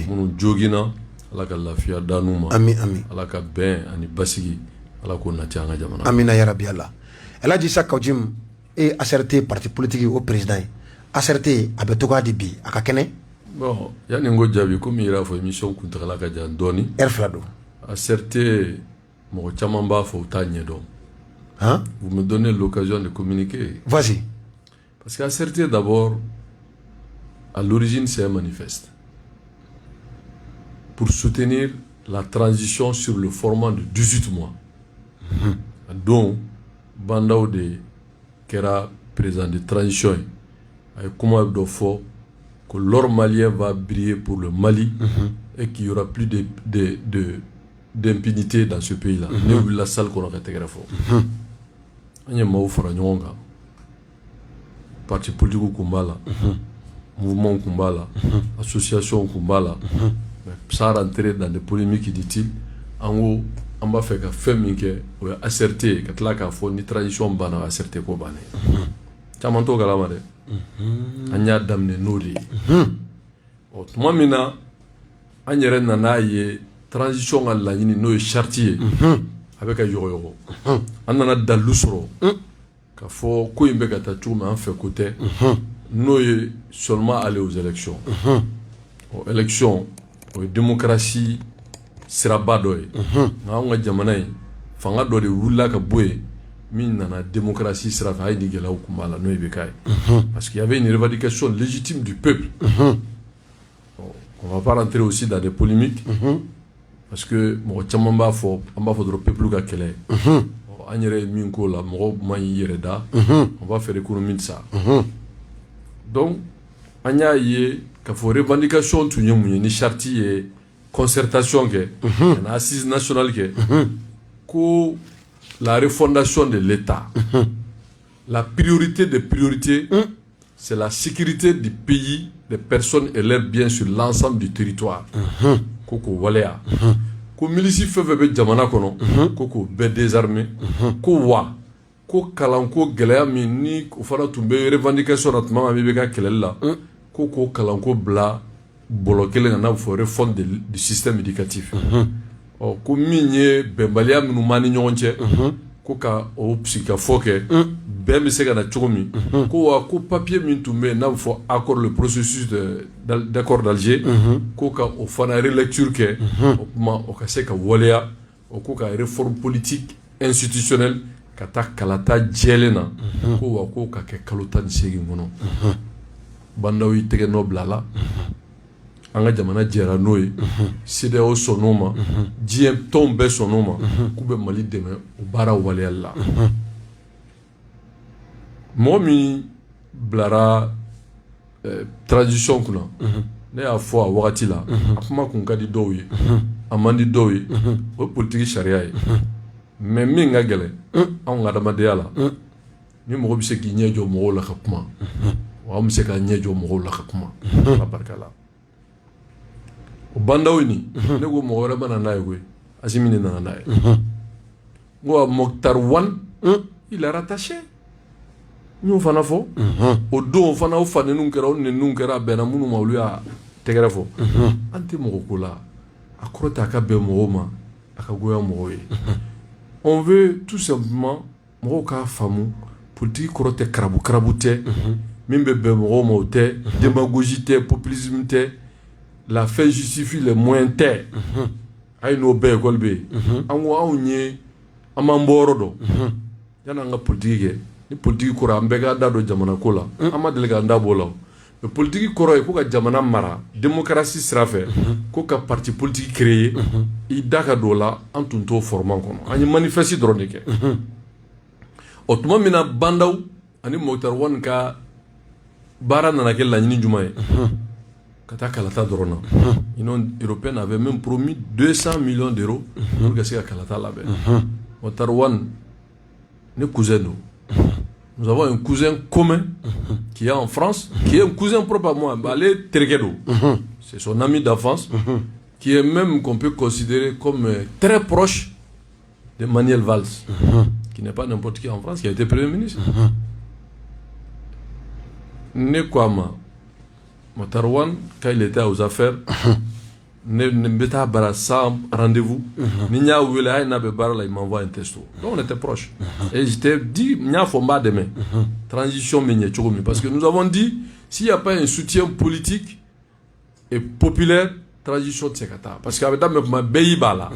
Munu jogina ala ka lafiya danuma. Ami ami. Ala ka ben ani basigi ala ko nati anga jamana. Amina ya rabbi Allah. Eladji Issa Kawjim et ACRT parti politique au président. ACRT a betoga di bi aka kene. Bon, yani ngo jabi comme ira fo émission kuntala ka jan doni. Erflado. ACRT mo chaman ba fo tanye do. Hein? Vous me donnez l'occasion de communiquer. Vas-y. Parce qu'ACRT d'abord à l'origine c'est un manifeste pour soutenir la transition sur le format de 18 mois. Donc Bandao de Kera président de transition et comment il faut que l'or malien va briller pour le Mali et qu'il n'y aura plus d'impunité dans ce pays-là. Nous la salle qu'on a fait. On y a un parti politique Kumbala, mouvement Kumbala, association Kumbala. Ça rentre dans des polémiques, dit-il. En gros, on va faire que faire que ACRT, que la ka fo ni transition bana ACRT ko bana. Chamanto galama de. Anya damne noli. O tuma mina anyere nana ye transition à la yini no chartier avec un yoro. Anana dalusro. Ka fo ko imbe ka ta tuma en fait côté. No seulement aller aux élections. Aux élections, aux démocratie sira ba dɔ ye nka anw ka jamana in fanga dɔ de wulila ka bɔ yen min nana démocratie sira fɛ a ye ni gɛlɛyaw kun b'a la n'o ye bɛ k'a ye parce qu'il y avait une revendication légitime du peuple. On va pas rentrer aussi dans des polémiques parce que mɔgɔ caman b'a fɔ an b'a fɔ dɔrɔn peuple ka kɛlɛ an yɛrɛ ye min k'o la mɔgɔ man y'i yɛrɛ da on va faire économie de ça. Donc an y'a ye k'a fɔ revendication tun ye mun ye ni charte ye concertation que une assise nationale que la refondation de l'État, la priorité des priorités, c'est la sécurité du pays, des personnes et leurs biens sur l'ensemble du territoire. Koko walea, ko milici feve jamana kono, koko be désarmé, ko wa, ko kalanko gelea min ni ko fara tumbe revendication atma mi be ka kelela, koko kalanko bla bloquer les réforme du système éducatif. Ko minye bembalia minu mani nyonche ko ka o psika foke be mi se kana chomi ko wa ko papier min tumbe na fo accord le processus d'accord d'Alger ko ka o fana relecture ke o ka se ka wolea o ko ka réforme politique institutionnelle ka ta kalata jelena ko wa ko ka ke kalota ni segi ngono bandawi tege no blala anga jamana jera noye CEDEAO sonoma diem tombe sonoma kube Mali deme o bara wale alla momi blara transition kuna ne a fo a wakati la akuma kun kadi doye amandi doye o politique sharia ye mais min ga gele an ga dama de yala ni mo bi se ki nyejo mo la ka kuma wa mo se ka nyejo mo la ka kuma la barkala o bandawini ne ko mo wala bana nay ko asimini na nay ngo Mokhtar Wan il a rattaché ñu fana fo o do fana o fane nun kera bena munu mawlu ya tegere fo anti mo ko la akrota ka be mo ma aka goya mo we on veut tout simplement mo ka famu politique krote karabute mimbe be mo mo te démagogie te populisme te la fin justifie les moyens terres. Aïe no be golbe. Ango aunye amamboro do. Yana nga politique ni politique kora ambega dado jamana kola. Ama delega ndabo la. Le politique kora e ko ka jamana mara, démocratie sera fait. Ko ka parti politique créé. I daka do la antunto formant kono. Ani manifesti drone ke. Otuma mina bandaw ani Mokhtar Wan ka bara nana ke la nyini jumaye. Kalata Drona. L'Union européenne avait même promis 200 millions d'euros pour que c'est Kalata là-bas. Mokhtar Wan, nos cousins. Nous avons un cousin commun qui est en France, qui est un cousin propre à moi, Balé Trekedo. C'est son ami d'enfance, qui est même qu'on peut considérer comme très proche de Manuel Valls, qui n'est pas n'importe qui en France, qui a été Premier ministre. Nekwama. Mokhtar Wan, quand il était aux affaires, ne bɛ taa bara sans rendez-vous ni n y'a wele hali n'a bɛ baara la il m'envoie un texto donc on était proche et je t'ai dit n y'a fɔ n b'a dɛmɛ transition bɛ ɲɛ cogo min parce que nous avons dit s'il y a pas un soutien politique et populaire transition tɛ se ka taa parce que a bɛ daminɛ tuma bɛɛ y'i b'a la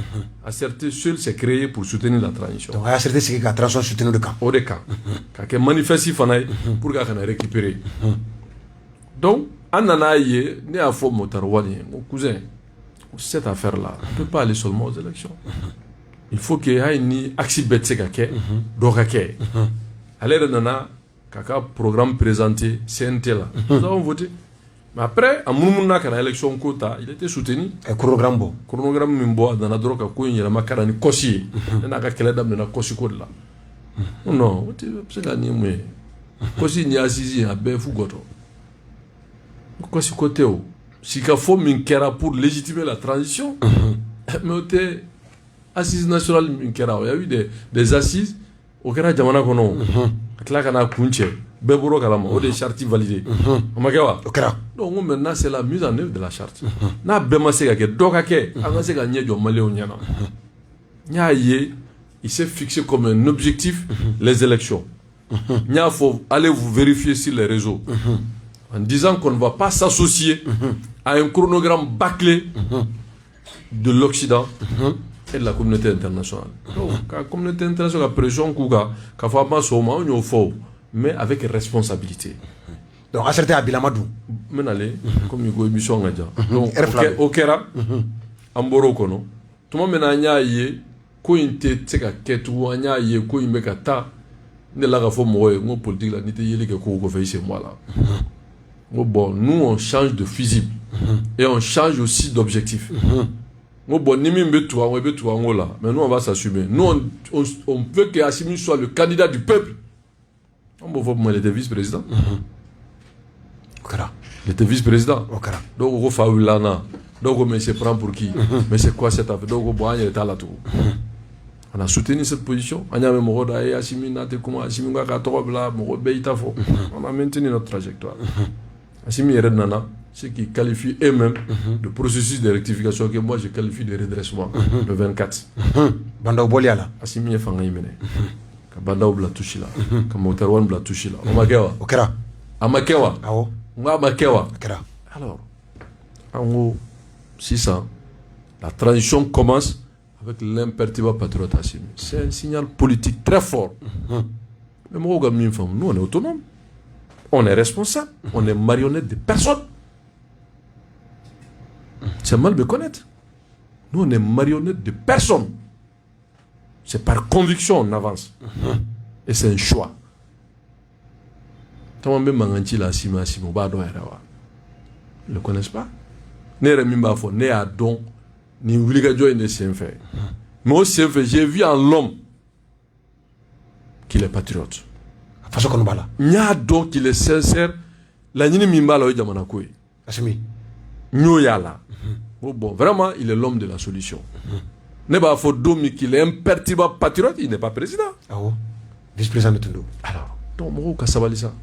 ACRT seul s'est créé pour soutenir la transition donc ACRT sigi ka transition soutenir de kan o de kan ka kɛ manifeste fana ye pour que a kana récupérer donc an nana ye ne y'a fɔ Mokhtar Wade ye n ko cousin cette affaire-là on ne peut pas aller seulement aux élections il faut que hali ni axe bɛɛ tɛ se ka kɛ dɔ ka kɛ ale yɛrɛ nana k'a ka programme présenté CNT la nous avons voté mais après a munumunu ka na élection ko ta il était soutenu chronogramme min bɔ a nana dɔrɔn ka ko in yɛlɛma ka na ni kɔsi ye ne n'a ka kɛlɛ daminɛna kɔsi ko de la non o tɛ se ka nin mun ye kɔsi ni assise a bɛɛ fu gɔtɔ kɔsi ko tɛ o sikafo min kɛra pour légitimer la transition mais o tɛ assise nationale min kɛra o y a eu des assises o kɛra jamana kɔnɔ ka tila ka na kun cɛ bɛɛ bɔra kalama o de ye charte validée o ma kɛ wa o kɛra donc maintenant c'est la mise en œuvre de la charte n'a bɛɛ ma se ka kɛ dɔ ka kɛ an ka se ka ɲɛ jɔ maliyɛnw ɲɛna n y'a ye il s'est fixé comme un objectif les élections n y'a fɔ allez vous vérifier sur les réseaux en disant qu'on ne va pas s'associer à un chronogramme bâclé de l'Occident et de la communauté internationale. Donc, la communauté internationale a pression qu'a fait un somme, on y faut, mais avec responsabilité. Donc, à certains Abilamadou. Maintenant, comme il y a une émission, donc, au Kera, en Borokono, tout le monde a dit ko inte tseka ketu anya ye ko imeka ta ne la gafo moye ngo politique la nité yele ke ko fait chez moi là. Bon, nous on change de fusible et on change aussi d'objectif. Bon, ni mi mbetu on betu là, mais nous on va s'assumer. Nous on veut que Assimi soit le candidat du peuple. On va voir moi il était vice-président. Il était vice-président. Donc on va Lana. Donc on se prend pour qui? Mais c'est quoi cette affaire? Donc on est à la tour. On a soutenu cette position. On a maintenu notre trajectoire. Assimi et Nana, ceux qui qualifient eux-mêmes de processus de rectification que moi je qualifie de redressement, le 24. Banda Boliala. Assimi et Fangaï Mene. Banda Obla Tushila. Mokhtar Wade Bla Tushila. Omakewa. Okera. Amakewa. Awo. Amakewa. Okera. Alors, en gros, 600, la transition commence avec l'imperturbable patriote Assimi. C'est un signal politique très fort. Mais moi, nous, on est autonome. On est responsable. On est marionnette de personne. C'est mal de connaître. Nous, on est marionnette de personne. C'est par conviction on avance. Et c'est un choix. Ils ne le connaissent pas. Ne remimba fo ne a don ni wuliga joy ne s'en fait. Mais au s'en fait, j'ai vu en l'homme qu'il est patriote. Façon qu'on bala. Nya donc qu'il est sincère. La nini mimbala o jamana koy. Assimi. Nyo yala. Bon, vraiment, il est l'homme de la solution. Ne ba fo domi qu'il est imperturbable patriote, il n'est pas président. Ah ouais. Vice-président de Tundo. Alors, donc mo ka sabali ça.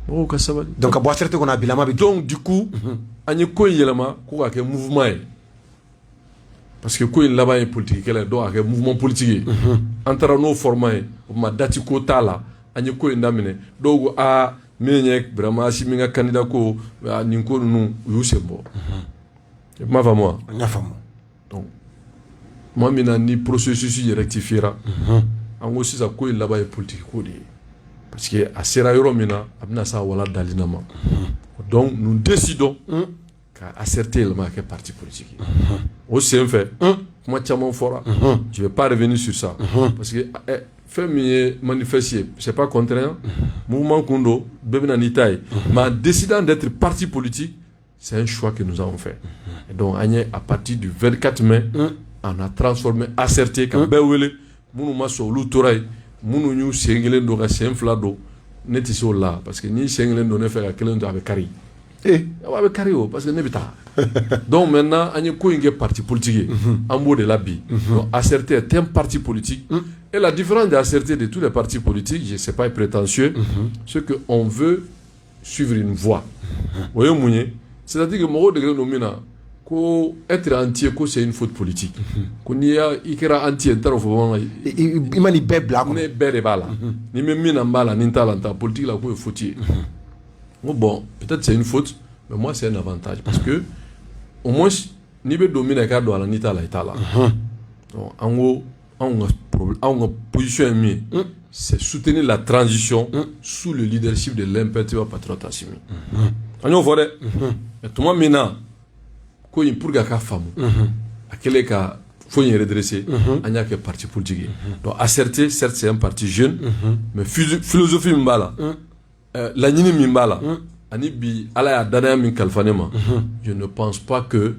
Donc à boire qu'on a bilama. Donc du coup, on y quoi yelama quoi que mouvement parce que quoi il là-bas est politique, quel est donc un mouvement politique. Entre nos formats, ma date quota là, on y quoi indamine. Donc à menyek vraiment si minga candidat ko ninko nous yusembo. Ma va moi. Donc moi mina ni processus y rectifiera. En gros si ça quoi il là-bas est politique quoi parce que à Sera Yoromina, abna sa wala dalinama. Donc nous décidons qu'à acerter le marqué parti politique. Aussi en fait, moi tiens fora. Je vais pas revenir sur ça parce que faire manifester, c'est pas contraire. Mouvement Kondo, Bebina Nitaï, mais en décidant d'être parti politique, c'est un choix que nous avons fait. Et donc à partir du 24 mai, on a transformé acerté comme Bewele, Mounouma sur l'Outouraï. Munu ñu sengelen do ga sen fla do neti so la parce que ni sengelen do ne fait kelen do avec kari avec kari parce que ne bita donc maintenant on est ko inge parti politique en mot de la bi donc ACRT est un parti politique et la différence de ACRT de tous les partis politiques je sais pas prétentieux c'est que on veut suivre une voie voyez mounier c'est-à-dire que mo de nomina être entier, c'est une faute politique. Qu'on y a, il y a entier, il m'a dit bébla. Mais bébla. Ni même mis en bas, ni talent, politique, là, quoi, faut-il. Bon, peut-être c'est une faute, mais moi, c'est un avantage. Parce que, au moins, ni be dominer le cadre de la nita, là. En gros, en position mieux, c'est soutenir la transition sous le leadership de l'impératif patriote Assimi. On y va, mais tout le monde maintenant, pour que la femme, à quel cas, faut y redresser, il y a que parti politique. Donc, certes, c'est un parti jeune, mais philosophie mbala, la nini mbala, anibi ala dana min kalfanema. Je ne pense pas que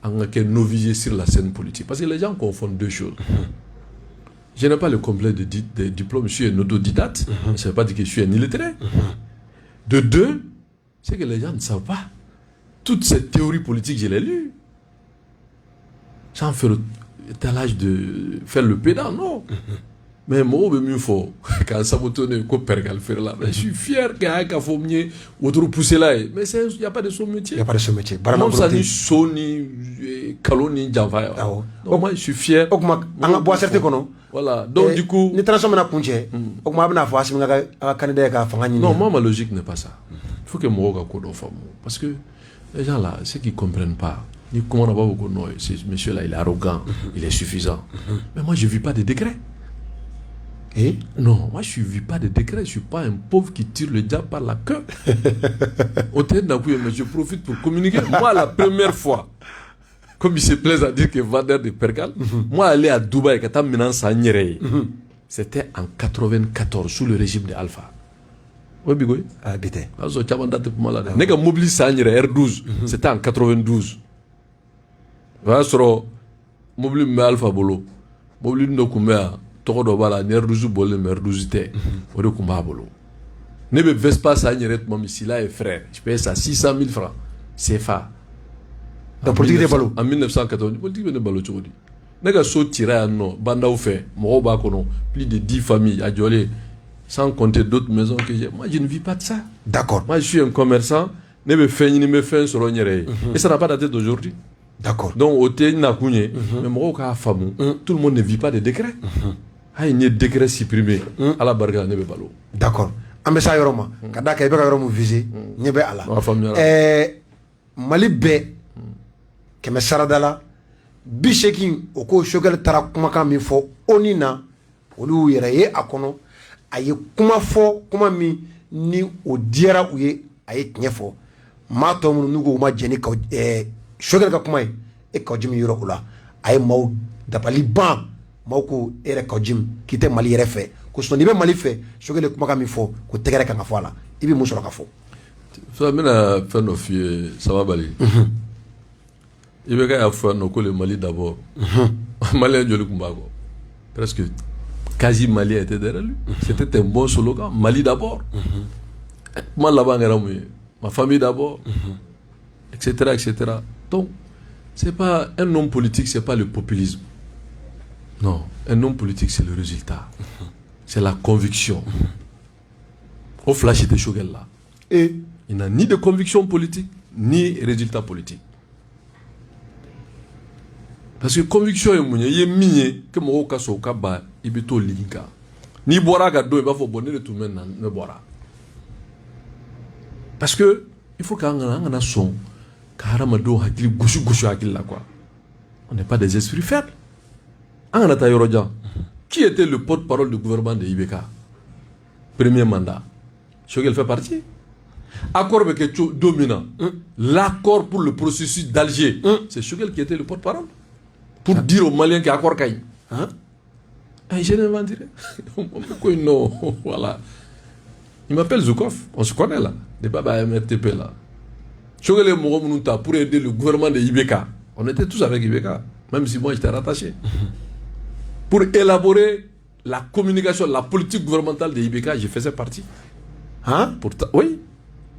on a que novice sur la scène politique, parce que les gens confondent deux choses. Je n'ai pas le complet de diplôme, je suis un autodidacte, mais ça ne veut pas dire que je suis un illettré. De deux, c'est que les gens ne savent pas. Toute cette théorie politique, je l'ai lue. Sans faire l'étalage de faire le pédant, non. Mais moi, je suis fort. Quand ça me tourne, je suis fier qu'il y ait un mieux, autre pousser là. Mais il n'y a pas de son métier. Il n'y a pas de son métier. Non, ça ni Sony, Kaloni, Java. Moi, je suis fier. On a boit certains qu'on voilà. Donc, du coup. Nous transformons la punche. On m'a bien fait un candidat qui a fait. Non, moi, ma logique n'est pas ça. Il faut que moi, je fasse. Parce que les gens là, ceux qui ne comprennent pas, ni comment on a pas beaucoup de noise. Ce monsieur-là, il est arrogant, il est suffisant. Mais moi, je ne vis pas de décret. Et? Non, moi, je ne vis pas de décret. Je ne suis pas un pauvre qui tire le diable par la queue. Mais je profite pour communiquer. Moi, la première fois, comme il se plaise à dire que vendeur de Pergal, moi, aller à Dubaï, c'était en 94, sous le régime de Alpha. Oui, Bigoy. Ah, bité. Nega mobile Sanyere R12, c'était en 92. Voilà, sur mobile Alpha Bolo, mobile Nokumea, Toro Dobala, R12 Bolé, R12 T, Ode Kumba Bolo. Nebe Vespa Sanyere, Mamisila et frère, je paye ça 600 000 francs, CFA. La politique des ballots. En 1980, la politique des ballots, tu dis. Nega so tira no, banda ou fait, Moroba Kono, plus de 10 familles à Djolé. Sans compter d'autres maisons que j'ai. Moi, je ne vis pas de ça. D'accord. Moi, je suis un commerçant. Ne me fais ni me fais sur l'onière. Et ça n'a pas daté d'aujourd'hui. D'accord. Donc, au thé, n'a kounye. Mais moi, au femme, tout le monde ne vit pas de décrets. Il y a des décrets supprimés. À la barga, ne be balo. D'accord. Ambessa yoroma. Kada ka ibeka yoromu visé. Nyebe ala. Mali be. Keme saradala. Bishekin oko shogel tara kumaka mi fo onina. Olu yere akono. Aye kuma fo kuma mi ni o diara uye aye tiɲɛ ma to mun nugo ma jeni ka shogel ka kuma e ka jimi yoro ula aye maw dabali ban maw ko ere ka jim kite mali yɛrɛ fɛ ko so ni be mali fɛ shogel kuma ka mi fɔ ko tɛgɛrɛ ka fɔ ala ibi mun sɔrɔ ka fɔ so mina fɛn dɔ f'i ye sababali i bɛ ka y'a fɔ no ko le Mali d'abord malien joli kun b'a kɔ presque quasi malien était derrière lui. C'était un bon slogan. Mali d'abord. Moi là-bas, ma famille d'abord, etc., etc. Donc, c'est pas un homme politique, c'est pas le populisme. Non, un homme politique, c'est le résultat. C'est la conviction. Au flash de Shogel là. Et il n'a ni de conviction politique, ni résultat politique. Parce que conviction est mouillée, il est migné, que mon okaso kaba, il est tout linka. Ni boira gado, il va faut bonner de tout le monde, ne boira. Parce que il faut qu'on ait un son, karamado hakili gouchu gouchu hakili là quoi. On n'est pas des esprits faibles. On a taillé qui était le porte-parole du gouvernement de Ibeka? Premier mandat. Shogel fait partie. Accord avec dominant. L'accord pour le processus d'Alger. C'est Shogel qui était le porte-parole. Pour dire aux Maliens qu'il y a accord Kaï. Je n'ai pas dit. Non, voilà. Il m'appelle Zoukov. On se connaît là. Des babas MRTP là. Shogel et Mouromounouta pour aider le gouvernement de Ibeka. On était tous avec Ibeka. Même si moi j'étais rattaché. Pour élaborer la communication, la politique gouvernementale de Ibeka, je faisais partie. Hein? Oui.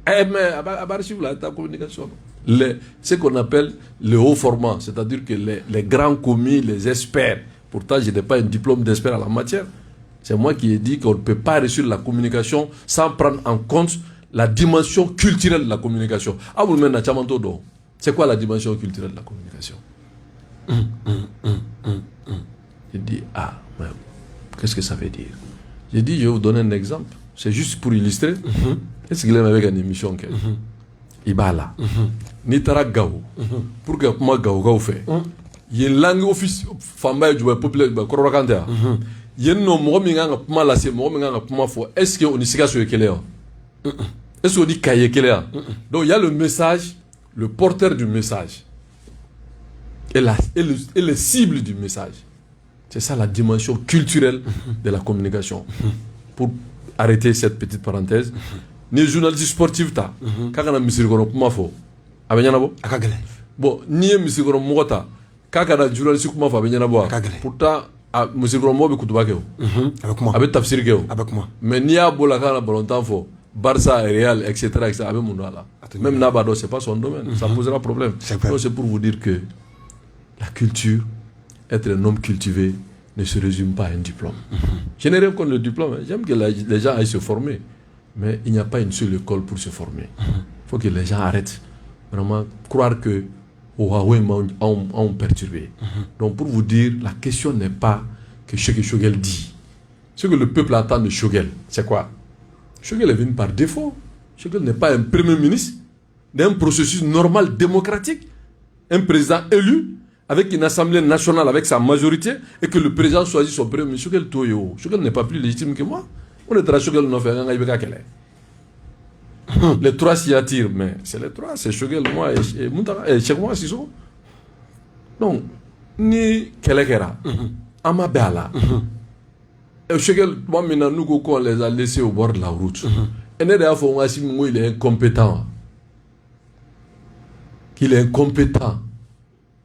Mais à l'archive, la communication. Ce qu'on appelle le haut format, c'est-à-dire que les grands commis, les experts, pourtant je n'ai pas un diplôme d'expert en la matière, c'est moi qui ai dit qu'on ne peut pas réussir la communication sans prendre en compte la dimension culturelle de la communication. C'est quoi la dimension culturelle de la communication? Il dit, ah, qu'est-ce que ça veut dire? J'ai dit, je vais vous donner un exemple. C'est juste pour illustrer. Est-ce qu'il est avec une émission? Il va là. Ni tara Gao. Pour que moi Gao fait. Il y a une langue officielle. Famba du populaire. Korokanda. Il y a un nom minga puma la c'est minga puma fo. Est-ce qu'on y sika sur quel est-ce qu'on dit kaye quel est? Donc il y a le message, le porteur du message et le cible du message. C'est ça la dimension culturelle de la communication. Pour arrêter cette petite parenthèse, ni journaliste sportif ta, kaka na misiri kono kuma fo, abenya nabo. Akagele. Bon, ni misiri kono mota, kaka na journaliste kuma fo abenya nabo. Pourtant, misiri kono mo be kutuba keo. Avec moi. Avec tafsir keo. Avec moi. Mais ni a bola kana bolontan fo, Barça, Real, etc. Avec mon là. Même Nabado, c'est pas son domaine. Ça posera problème. Donc c'est pour vous dire que la culture, être un homme cultivé, ne se résume pas à un diplôme. Je n'ai rien contre le diplôme. J'aime que les gens aillent se former. Mais il n'y a pas une seule école pour se former. Il faut que les gens arrêtent. Vraiment, croire que Huawei ont perturbé. Donc pour vous dire, la question n'est pas que ce que Choguel dit. Ce que le peuple attend de Choguel, c'est quoi? Choguel est venu par défaut. Choguel n'est pas un premier ministre d'un processus normal démocratique. Un président élu avec une assemblée nationale, avec sa majorité, et que le président choisit son premier ministre. Choguel n'est pas plus légitime que moi. On est très Choguel, on fait les trois s'y attirent, mais c'est les trois, c'est Choguel, moi et Moutara, et Cheikh Moua Sissoko. Donc, ni Kelekera, Amabela, et Choguel, moi maintenant, nous, on les a laissés au bord de la route. Et nous, il est incompétent. Il est incompétent.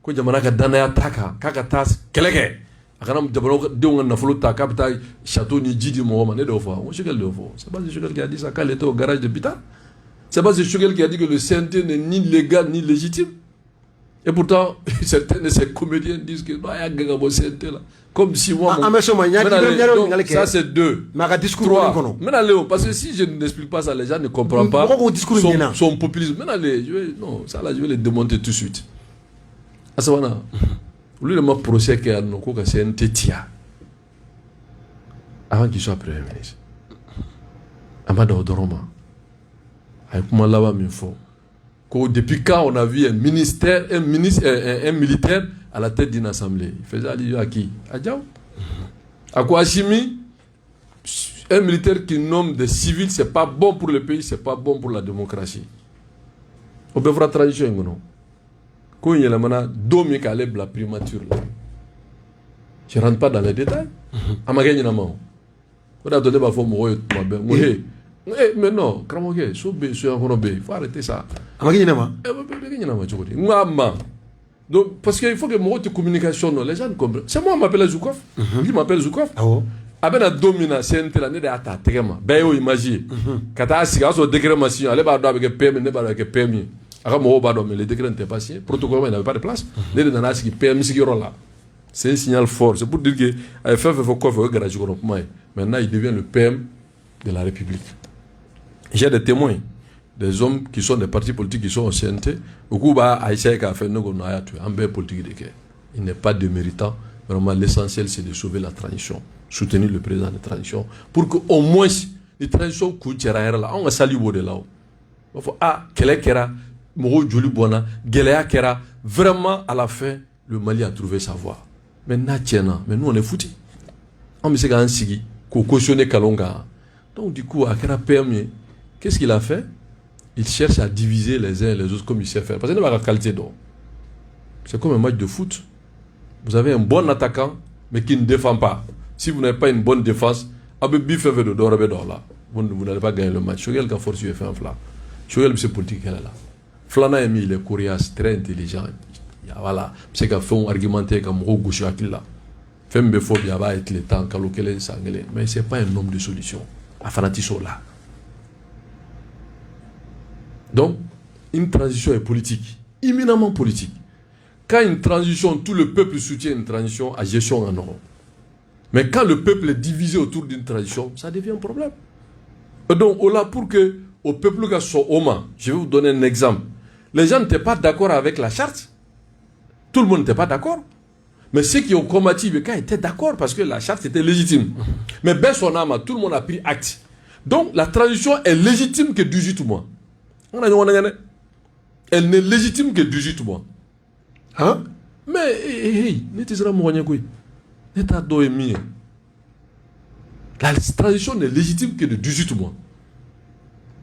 Ko jamana ka danaya taka kaka tas keleke akana jamana de na folo ta kapita château ni jidi mo ma ne do fa on Choguel do fo c'est pas Choguel qui a dit ça quand il était au garage de Pita, c'est pas Choguel qui a dit que le CNT n'est ni légal ni légitime, et pourtant certains de ces comédiens disent que bah ya gaga bo CNT là comme si moi ça c'est deux trois maintenant parce que si je n'explique pas ça les gens ne comprennent pas son populisme maintenant non ça là je vais les démonter tout de suite. Asabana, lui le m'a procès qu'il y a no ko ka CNT tia avant qu'il soit premier ministre. Amada Odoroma. Avec moi là-bas il faut que depuis quand on a vu un militaire à la tête d'une assemblée. Il faisait allusion à qui? À Diao. À quoi Hashimi? Un militaire qui nomme des civils, c'est pas bon pour le pays, c'est pas bon pour la démocratie. On peut faire tradition non. Quand il y a la primature là, je ne rentre pas dans les détails. Mais non, il faut arrêter ça. Donc, parce qu'il faut que moi, de communication, les gens comprennent. C'est moi qui m'appelle Zoukov. Il m'appelle Zoukov. Abena domina CNT la ne de ata tegema. Bayo imagine. Kata asiga so décret machine, allez ba do avec PM, ne ba avec PM. Aka mo ba do mais le décret n'était pas signé, protocole n'avait pas de place. Les de nana qui PM qui là. C'est un signal fort, c'est pour dire que AFF faut quoi faire garage ko moi. Maintenant il devient le PM de la République. J'ai des témoins, des hommes qui sont des partis politiques qui sont au CNT. Beaucoup ba Aïcha ka fait no go na ya tu ambe politique de guerre. Il n'est pas déméritant. Vraiment l'essentiel c'est de sauver la transition. Soutenir le président de transition pour que au moins les transitions coûtera là on va saluer de là. Il faut Kelekera Moro Joli Bona Gelea Kera vraiment à la fin le Mali a trouvé sa voie. Mais Natiena mais nous on est foutus. On me sait qu'un sigi qu'on cautionner Kalonga. Donc du coup Akera PM qu'est-ce qu'il a fait? Il cherche à diviser les uns et les autres comme il sait faire parce qu'il n'a pas la qualité d'or. C'est comme un match de foot. Vous avez un bon attaquant mais qui ne défend pas. Si vous n'avez pas une bonne défense, vous n'allez pas gagner le match. Choguel a force fait un fla. Choguel c'est politique là. Flana est mis il est coriace, très intelligent. Voilà, c'est qu'à faire un argumentaire comme gauche là. Femme be faut bien être le temps calculé sanglé, mais c'est pas un homme de solution. À fanatiso là. Donc une transition est politique, imminemment politique. Quand une transition, tout le peuple soutient une transition à gestion en Europe. Mais quand le peuple est divisé autour d'une tradition, ça devient un problème. Et donc, là, pour que au peuple qui soit homme, je vais vous donner un exemple. Les gens n'étaient pas d'accord avec la charte. Tout le monde n'était pas d'accord. Mais ceux qui ont combattu Ibeka étaient d'accord parce que la charte était légitime. Mais ben son âme, tout le monde a pris acte. Donc la transition est légitime que 18 mois. Elle n'est légitime que 18 mois. Hein? Mais, la transition n'est légitime que de 18 mois.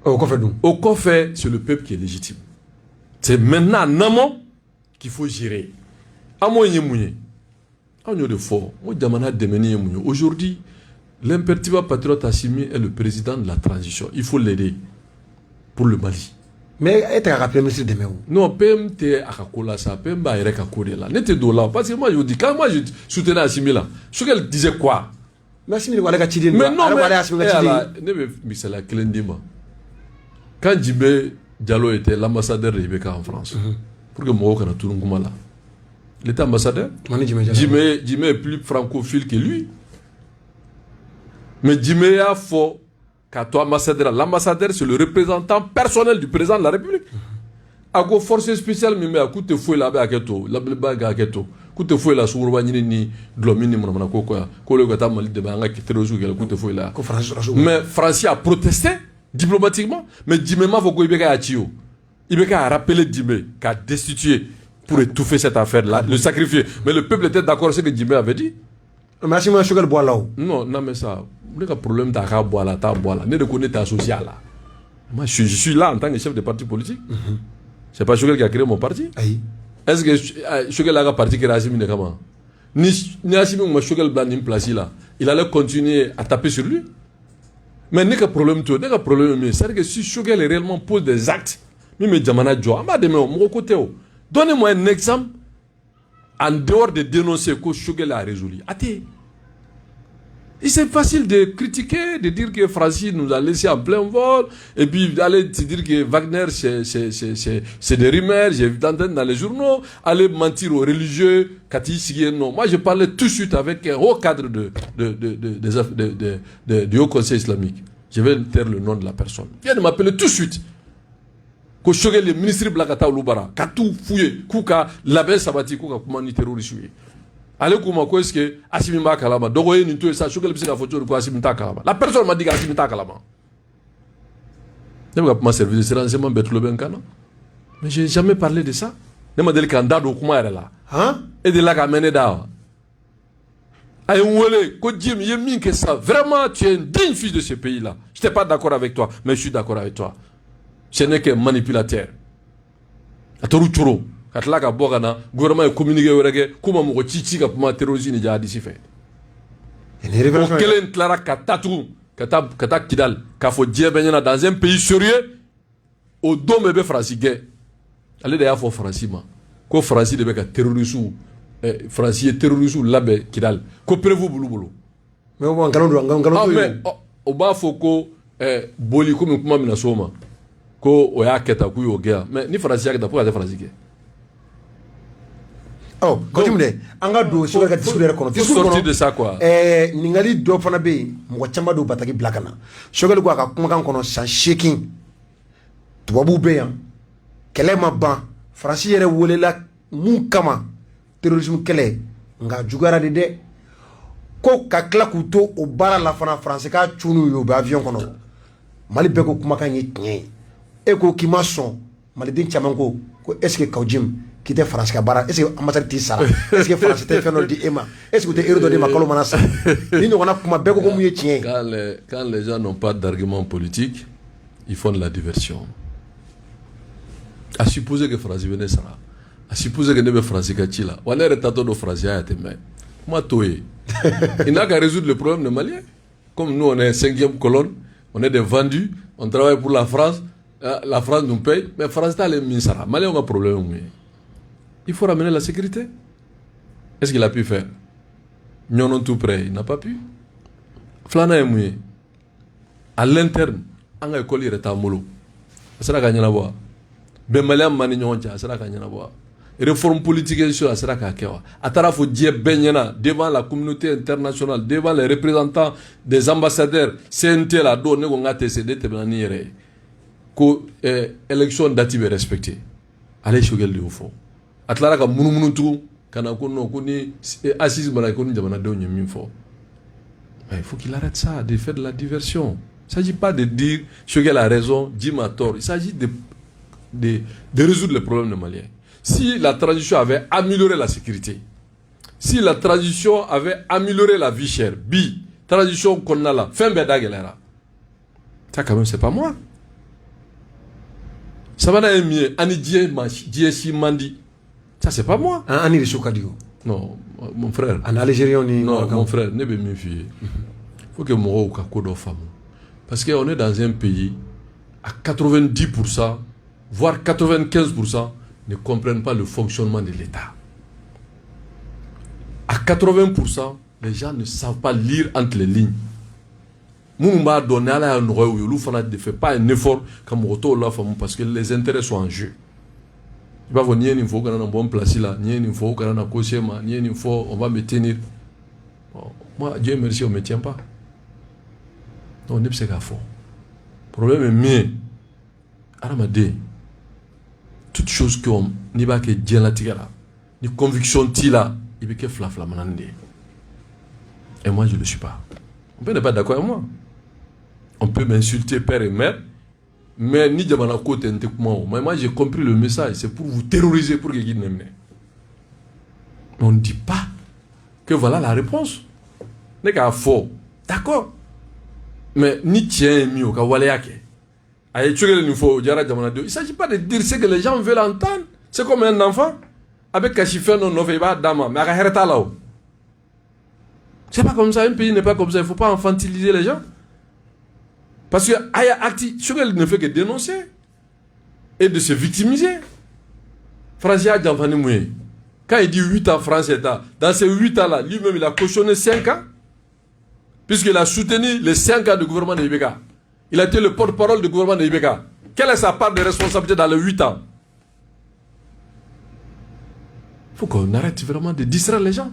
Au quoi fait nous? Au quoi fait, c'est le peuple qui est légitime. C'est maintenant en amont qu'il faut gérer. Aujourd'hui, l'impératif patriote Assimi est le président de la transition. Il faut l'aider pour le Mali. Mais est-ce rappelé monsieur Deme où? Non, PMT Akakola ça, PMT Akakola là. N'était là parce que moi je dis quand moi je soutenais Assimi là, ce qu'elle disait quoi? Mais Assimi quoi la Tidine. Mais non, mais c'est la Klendima. Quand Djibé Diallo était l'ambassadeur de Ibeka en France, pour que moi on a tout le monde là. Il était ambassadeur. Djimé est plus francophile que lui. Mais Djimé a faux qu'à toi ambassadeur. L'ambassadeur, c'est le représentant personnel du président de la République. A ko force spéciale mais a coûté fouet là avec toi. La blague avec toi. Coûte fouet là sur ni glomini mon ko quoi. Ko le gata Mali de banga qui terrorisme que coûte fouet là. Mais France a protesté diplomatiquement, mais Djimé m'a faut ko Ibeka a tio. Ibeka a rappelé Djimé qu'a destitué pour étouffer cette affaire-là, le sacrifier. Mais le peuple était d'accord avec ce que Djimé avait dit. Mais si moi je suis bois là. Non, non mais ça, le problème t'as bois là, t'as bois là. Ne reconnais ta social là. Moi je suis là en tant que chef de parti politique. C'est pas Choguel qui a créé mon parti. Est-ce que Choguel a un parti qui est Assimi de comment? Ni Assimi ou Choguel blanc une place là. Il allait continuer à taper sur lui. Mais n'est que problème tout, n'est que problème mais c'est que si Choguel réellement pose des actes, mais Djamana Djo, on va demander mon côté. Donnez-moi un exemple en dehors de dénoncer que Choguel a résolu. C'est facile de critiquer, de dire que Francis nous a laissé en plein vol, et puis d'aller te dire que Wagner c'est des rumeurs, j'ai entendu dans les journaux, aller mentir aux religieux, non. Moi je parlais tout de suite avec un haut cadre du Haut Conseil islamique. Je vais taire le nom de la personne. Il vient de m'appeler tout de suite. Que Choguel le ministre Blakata Loubara, qu'a tout fouillé, Kouka, label sabati, Kouka, comment ni terroriste. Allez, comment est-ce que Assimi m'a kalama? Dogoye ni tout ça, Choguel pisa photo de quoi Assimi ta kalama. La personne m'a dit qu'Assimi ta kalama. Je ne vais pas servir de ce renseignement Betlo Benkana. Mais je n'ai jamais parlé de ça. Je m'a dit qu'un dado comment elle est là. Et de là qu'a mené d'art. Aïe, ouélé, que Dieu m'y mis que ça. Vraiment, tu es un digne fils de ce pays-là. Je n'étais pas d'accord avec toi, mais je suis d'accord avec toi. Ce n'est qu'un manipulateur. Atoru churo. Quand là, le gouvernement est communiqué avec comment mon chichi a pour terroriser les gens d'ici fait. Quel est Clara Katatou, Kata Kidal, Kafo Diabena dans un pays sérieux, au dos bébé français. Allez d'ailleurs, faut français, quoi français de bec terrorisme, français terrorisme là-bas Kidal. Quoi prévu boulou. Mais on galon. Mais au bas faut que boli comme comment mina soma. Ko oya keta ku yo gea. Mais ni français ya keta pour aller français. Oh, continue de. Anga do sur le discours sortir de ça quoi. Ningali do fana be mo chamba do bataki blakana. Choguel ko aka kuma kan kono san shaking. Tubabu be yan. Kele ma ban. Francis yere wolela mun kama terrorisme kele nga jugara de ko ka kla ku to o bara la fana français ka chunu yo ba avion kono. Mali be ko kuma kan ye tien. E ko ki ma son Mali din chaman ko est-ce que Kaujim qui était français bara est-ce que ambassadeur ti sara est-ce que français était fait di ema est-ce que tu héros de ma kalo manasa ni no na kuma be ko mu ye tien. Quand les gens n'ont pas d'argument politique, ils font de la diversion. À supposer que français venait sara, à supposer que ne be français kachila wala retato do français a été mais moi toé il n'a qu'à résoudre le problème des Maliens. Comme nous on est 5e colonne, on est des vendus, on travaille pour la France nous paye, mais France a les misara. Mali on a un problème. Il faut ramener la sécurité. Est-ce qu'il a pu faire? Nous non tout prêt, il n'a pas pu. Flana est mouillé. À l'interne, on a école il est à molo. Ça sera gagné la voix. Ben Malien mani nyonja, ça sera gagné la voix. Réforme politique et sur la sera kakewa. Atara faut dire benyana devant la communauté internationale, devant les représentants des ambassadeurs, CNT la donne qu'on a TCD te benani yere. Que élection dati be respectée. ale Choguel de fo atlara ka munumunu tu kana ko non ko ni assise bala ko ni jamana de min fo. Mais il faut qu'il arrête ça de faire de la diversion. Il ne s'agit pas de dire Choguel a raison, Jim a tort. Il s'agit de résoudre les problèmes des Maliens. Si la transition avait amélioré la sécurité, si la transition avait amélioré la vie chère, transition qu'on a là, fin beda gelera. Ça quand même c'est pas moi. Ça va être mieux. Ani Diesi Mandi. Ça c'est pas moi. Ani de Chokadio. Non, mon frère. En Algérien ni. Non, mon frère, ne be me fier. Faut que moi au kakodo femme. Parce qu'on est dans un pays à 90%, voire 95% ne comprennent pas le fonctionnement de l'État. À 80%, les gens ne savent pas lire entre les lignes. Moumba donné à la ne fait pas un effort comme auto la femme parce que les intérêts sont en jeu. Il va venir une fois qu'on a un bon place là, une fois qu'on a un cauchemar, une fois on va me tenir. Moi, Dieu merci, on ne me tient pas. Donc, on est pas fort. Le problème est mieux. Aramade, toute chose qu'on n'y va que Dieu la tigara, ni conviction tila, il veut que flafla manande. Et moi, je ne le suis pas. On peut ne pas d'accord avec moi. On peut m'insulter père et mère, mais ni jamana côté intégrement. Mais moi, j'ai compris le message. C'est pour vous terroriser pour que vous n'aimez. On ne dit pas que voilà la réponse. N'est qu'à faux. D'accord. Mais ni tien mi au kawaléake. Il ne s'agit pas de dire ce que les gens veulent entendre. C'est comme un enfant avec Kachifé non noveba dama mais à là. C'est pas comme ça, un pays n'est pas comme ça, il ne faut pas infantiliser les gens. Parce que Aya Acti, Choguel ne fait que dénoncer et de se victimiser. François Djamfani Mouye, quand il dit 8 ans France État, dans ces 8 ans là, lui-même il a cautionné 5 ans, puisqu'il a soutenu les 5 ans du gouvernement de Ibeka. Il a été le porte-parole du gouvernement de Ibeka. Quelle est sa part de responsabilité dans les 8 ans? Il faut qu'on arrête vraiment de distraire les gens.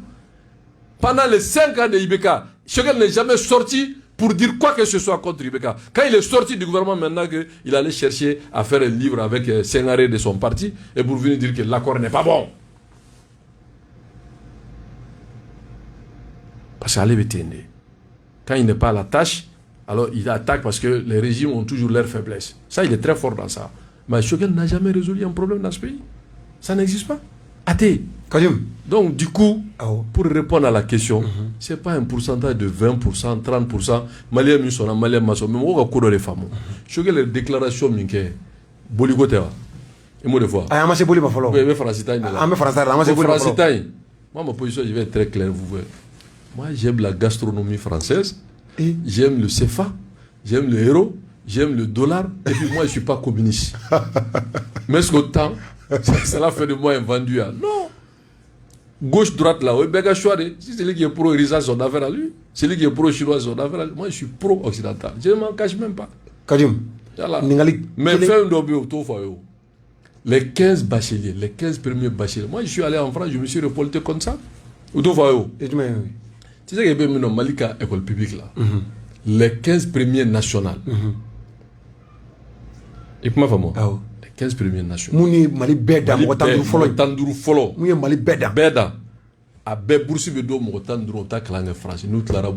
Pendant les 5 ans de Ibeka, Choguel n'est jamais sorti pour dire quoi que ce soit contre Ibeka. Quand il est sorti du gouvernement, maintenant qu'il allait chercher à faire un livre avec Senghare de son parti et pour venir dire que l'accord n'est pas bon. Parce qu'Ali Betende, quand il n'est pas à la tâche, alors il attaque parce que les régimes ont toujours leur faiblesse. Ça, il est très fort dans ça. Mais Choguel n'a jamais résolu un problème dans ce pays. Ça n'existe pas. Athée. Donc, du coup, pour répondre à la question, ce n'est pas un pourcentage de 20%, 30%. Malien Musona, Malien Masso, mais moi, je suis les femmes. Choguel les déclarations, Boligote. Et moi, de fois. Ah, je suis Boligote. Oui, mais Francitaï. Moi, ma position, je vais être très clair, vous voyez. Moi, j'aime la gastronomie française. J'aime le CFA, j'aime le euro, j'aime le dollar, et puis moi je ne suis pas communiste. Mais ce qu'autant, cela fait de moi un vendu. Non! Gauche-droite là, si c'est lui qui est pro-Irisa, son affaire à lui. C'est lui qui est pro-Chinois, son affaire à lui. Moi je suis pro-occidental. Je ne m'en cache même pas. Mais fais un dobé autour de les 15 bacheliers, les 15 premiers bacheliers. Moi je suis allé en France, je me suis reporté comme ça. Autour de tu sais qu'il y a une Malika école publique là. Les 15 premiers nationales. Et comment fait-moi? Les 15 premiers nationaux. Mouni Mali Beda, Tanduru Folo. Mouni Mali Beda. Beda. A Boursi Bedo, Tanduru, Taklang France. Nous, Clara,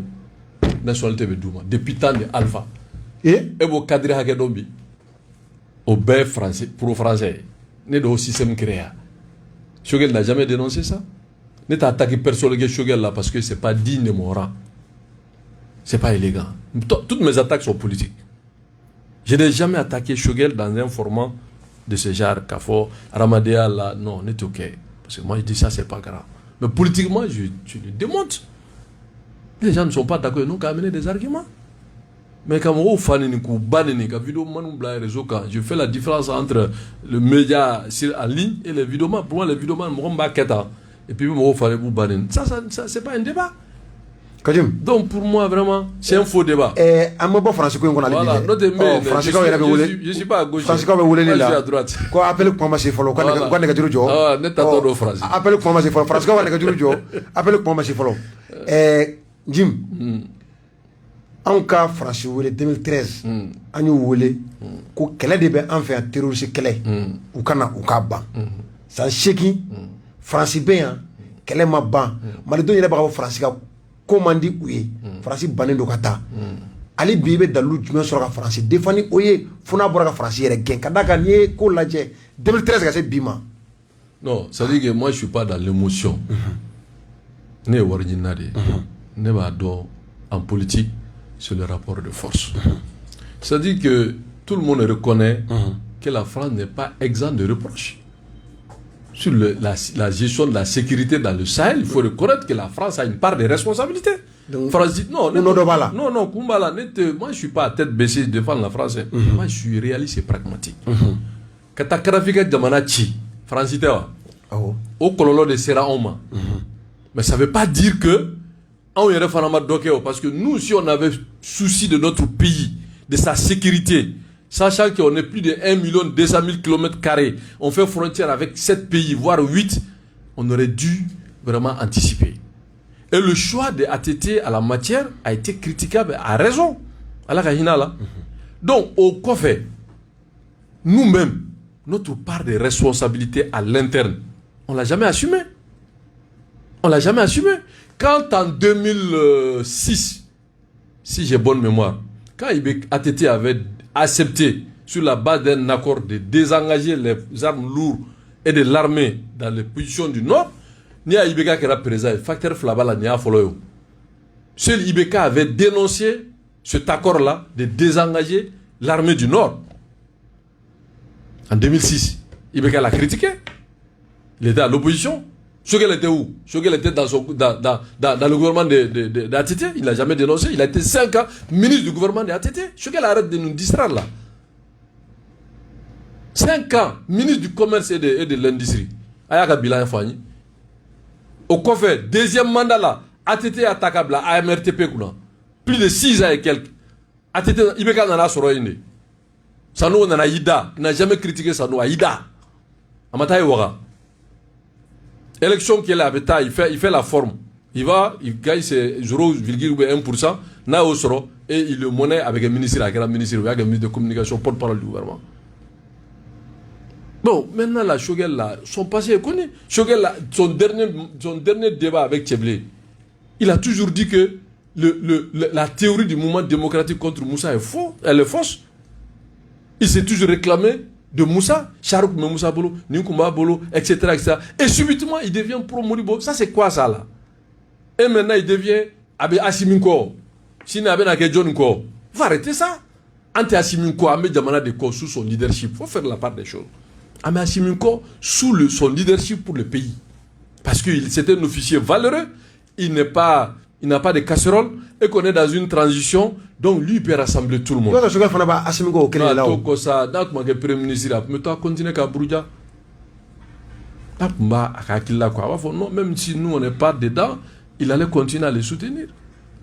nationalité Bedouma. Depuis tant de Alpha. Et vous cadrez Hagedombi. Au bé français, pro-français. Né de système créé. Choguel n'a jamais dénoncé ça. Ne t'as attaqué personne que Choguel là parce que c'est pas digne de mon rang. C'est pas élégant. Toutes mes attaques sont politiques. Je n'ai jamais attaqué Choguel dans un format de ce genre. Kafo, Ramadéa là, non, on est ok. Parce que moi je dis ça, c'est pas grave. Mais politiquement, je le démonte. Les gens ne sont pas d'accord, ils n'ont qu'à amener des arguments. Mais quand on fait une réseau, je fais la différence entre le média en ligne et les vidéos. Pour moi, les vidéos, et puis, ça, c'est pas un débat. Donc, pour moi, vraiment, c'est un faux débat. Je ne suis pas à gauche. Je suis à droite. Jim, an ka faransi wele 2013 an y'u wele ko kɛlɛ de bɛ an fɛ yan terroriste kɛlɛ u kana u k'a ban san 8 faransi bɛ yan kɛlɛ ma ban malidenw yɛrɛ b'a fɔ faransi ka ko man di u ye faransi bannen don ka taa hali bi i bɛ dalilu jumɛn sɔrɔ ka faransi défend ni o ye fo n'a bɔra ka faransi yɛrɛ gɛn ka d'a kan n'i ye ko lajɛ 2013 ka se bi ma. Non, ça veut dire que moi je suis pas dans l'émotion. Ne wari ɲinina de ye. Ne b'a dɔn en politique c'est le rapport de force. C'est-à-dire que tout le monde reconnaît que la France n'est pas exempte de reproches. Sur la gestion de la sécurité dans le Sahel, il faut reconnaître que la France a une part de responsabilité. Donc, France dit non, non, Kumbala, moi je suis pas à tête baissée, je défends la France. Moi je suis réaliste et pragmatique. Quand tu as Karafika Damanachi, France, au colon de Sera Oma. Mais ça ne veut pas dire que parce que nous, si on avait souci de notre pays, de sa sécurité, sachant qu'on est plus de 1 200 000 km², on fait frontière avec 7 pays, voire 8, on aurait dû vraiment anticiper. Et le choix de ATT à la matière a été critiquable à raison. Donc, au COFE, nous-mêmes, notre part de responsabilité à l'interne, on ne l'a jamais assumé. On ne l'a jamais assumé. Quand en 2006, si j'ai bonne mémoire, quand ATT avait accepté, sur la base d'un accord, de désengager les armes lourdes et de l'armée dans les positions du Nord, ni à Ibeka qui era présent, facteur Flabala ni à Foloyo. Seul Ibeka avait dénoncé cet accord-là de désengager l'armée du Nord. En 2006, Ibeka l'a critiqué. Il était à l'opposition. Choguel était où? Choguel était dans le gouvernement d'ATT. Il n'a jamais dénoncé. Il a été 5 ans ministre du gouvernement d'ATT. Choguel arrête de nous distraire là. 5 ans ministre du commerce et de l'industrie. Ayaka Bilan Fani. Au COFE, deuxième mandat là, ATT attaquable à AMRTP. Plus de 6 ans et quelques. ATT, Ibeka n'en a sorti. Sanou n'en a Ida. Il n'a jamais critiqué Sanou à Ida. Amataï Wara. Élection qu'il a avec il fait la forme. Il gagne ses 0,1%, n'a au soro, et il le monnaie avec un ministre, avec un ministre de communication, porte-parole du gouvernement. Bon, maintenant, la Choguel, là, son passé est connu. Choguel, là, son dernier débat avec Tcheblé, il a toujours dit que la théorie du mouvement démocratique contre Moussa est faux, elle est fausse. Il s'est toujours réclamé de Moussa, Charouk Moussa Bolo, Ninkoumba Bolo, etc. Et subitement, il devient pro-Moribo. Ça, c'est quoi ça là? Et maintenant, il devient Abe Asiminko. Sinon, Abe Nakedjonko. Il faut arrêter ça. Ante Asiminko, Abe Djamana de Ko, sous son leadership. Il faut faire la part des choses. Abe Asiminko, sous son leadership pour le pays. Parce que c'est un officier valeureux. Il n'a pas de casserole. Et qu'on est dans une transition. Donc, lui, il peut rassembler tout le monde. Toi, tu as Asiminko, quel est là? Ça, dans le premier ministre, mais toi, continue à Brouja. Non, même si nous, on n'est pas dedans, il allait continuer à les soutenir.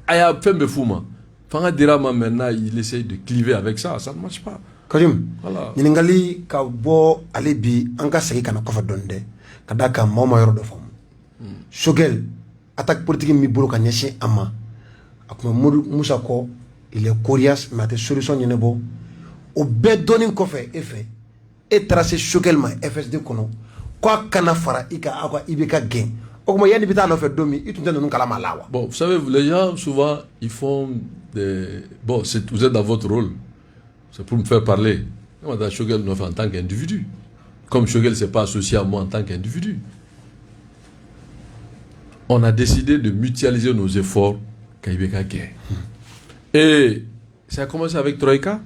Aya Fembe Fouma. Fanga Dirama, maintenant, il essaye de cliver avec ça. Ça ne marche pas. Karim, voilà. Ningali, Kabo, Alibi, Anka Seki Kana Kofa Donde, Kadaka, Mama Yoro de Femme. Shogel, attaque politique Mibolo Kanyeshi Ama. Akuma Moussako, il est coriace, mais des solutions n'y en a pas. Au bédonin Kofe, effet, et tracé Shogelma, FSD Kono, quoi Kanafara, Ika, Aqua, Ibeka Gain. Bon, vous savez, les gens, souvent, ils font des... Bon, vous êtes dans votre rôle. C'est pour me faire parler. Moi, Shogel ne fait en tant qu'individu. Comme Shogel ne s'est pas associé à moi en tant qu'individu. On a décidé de mutualiser nos efforts Kaibeka Gain. Et ça a commencé avec Troïka.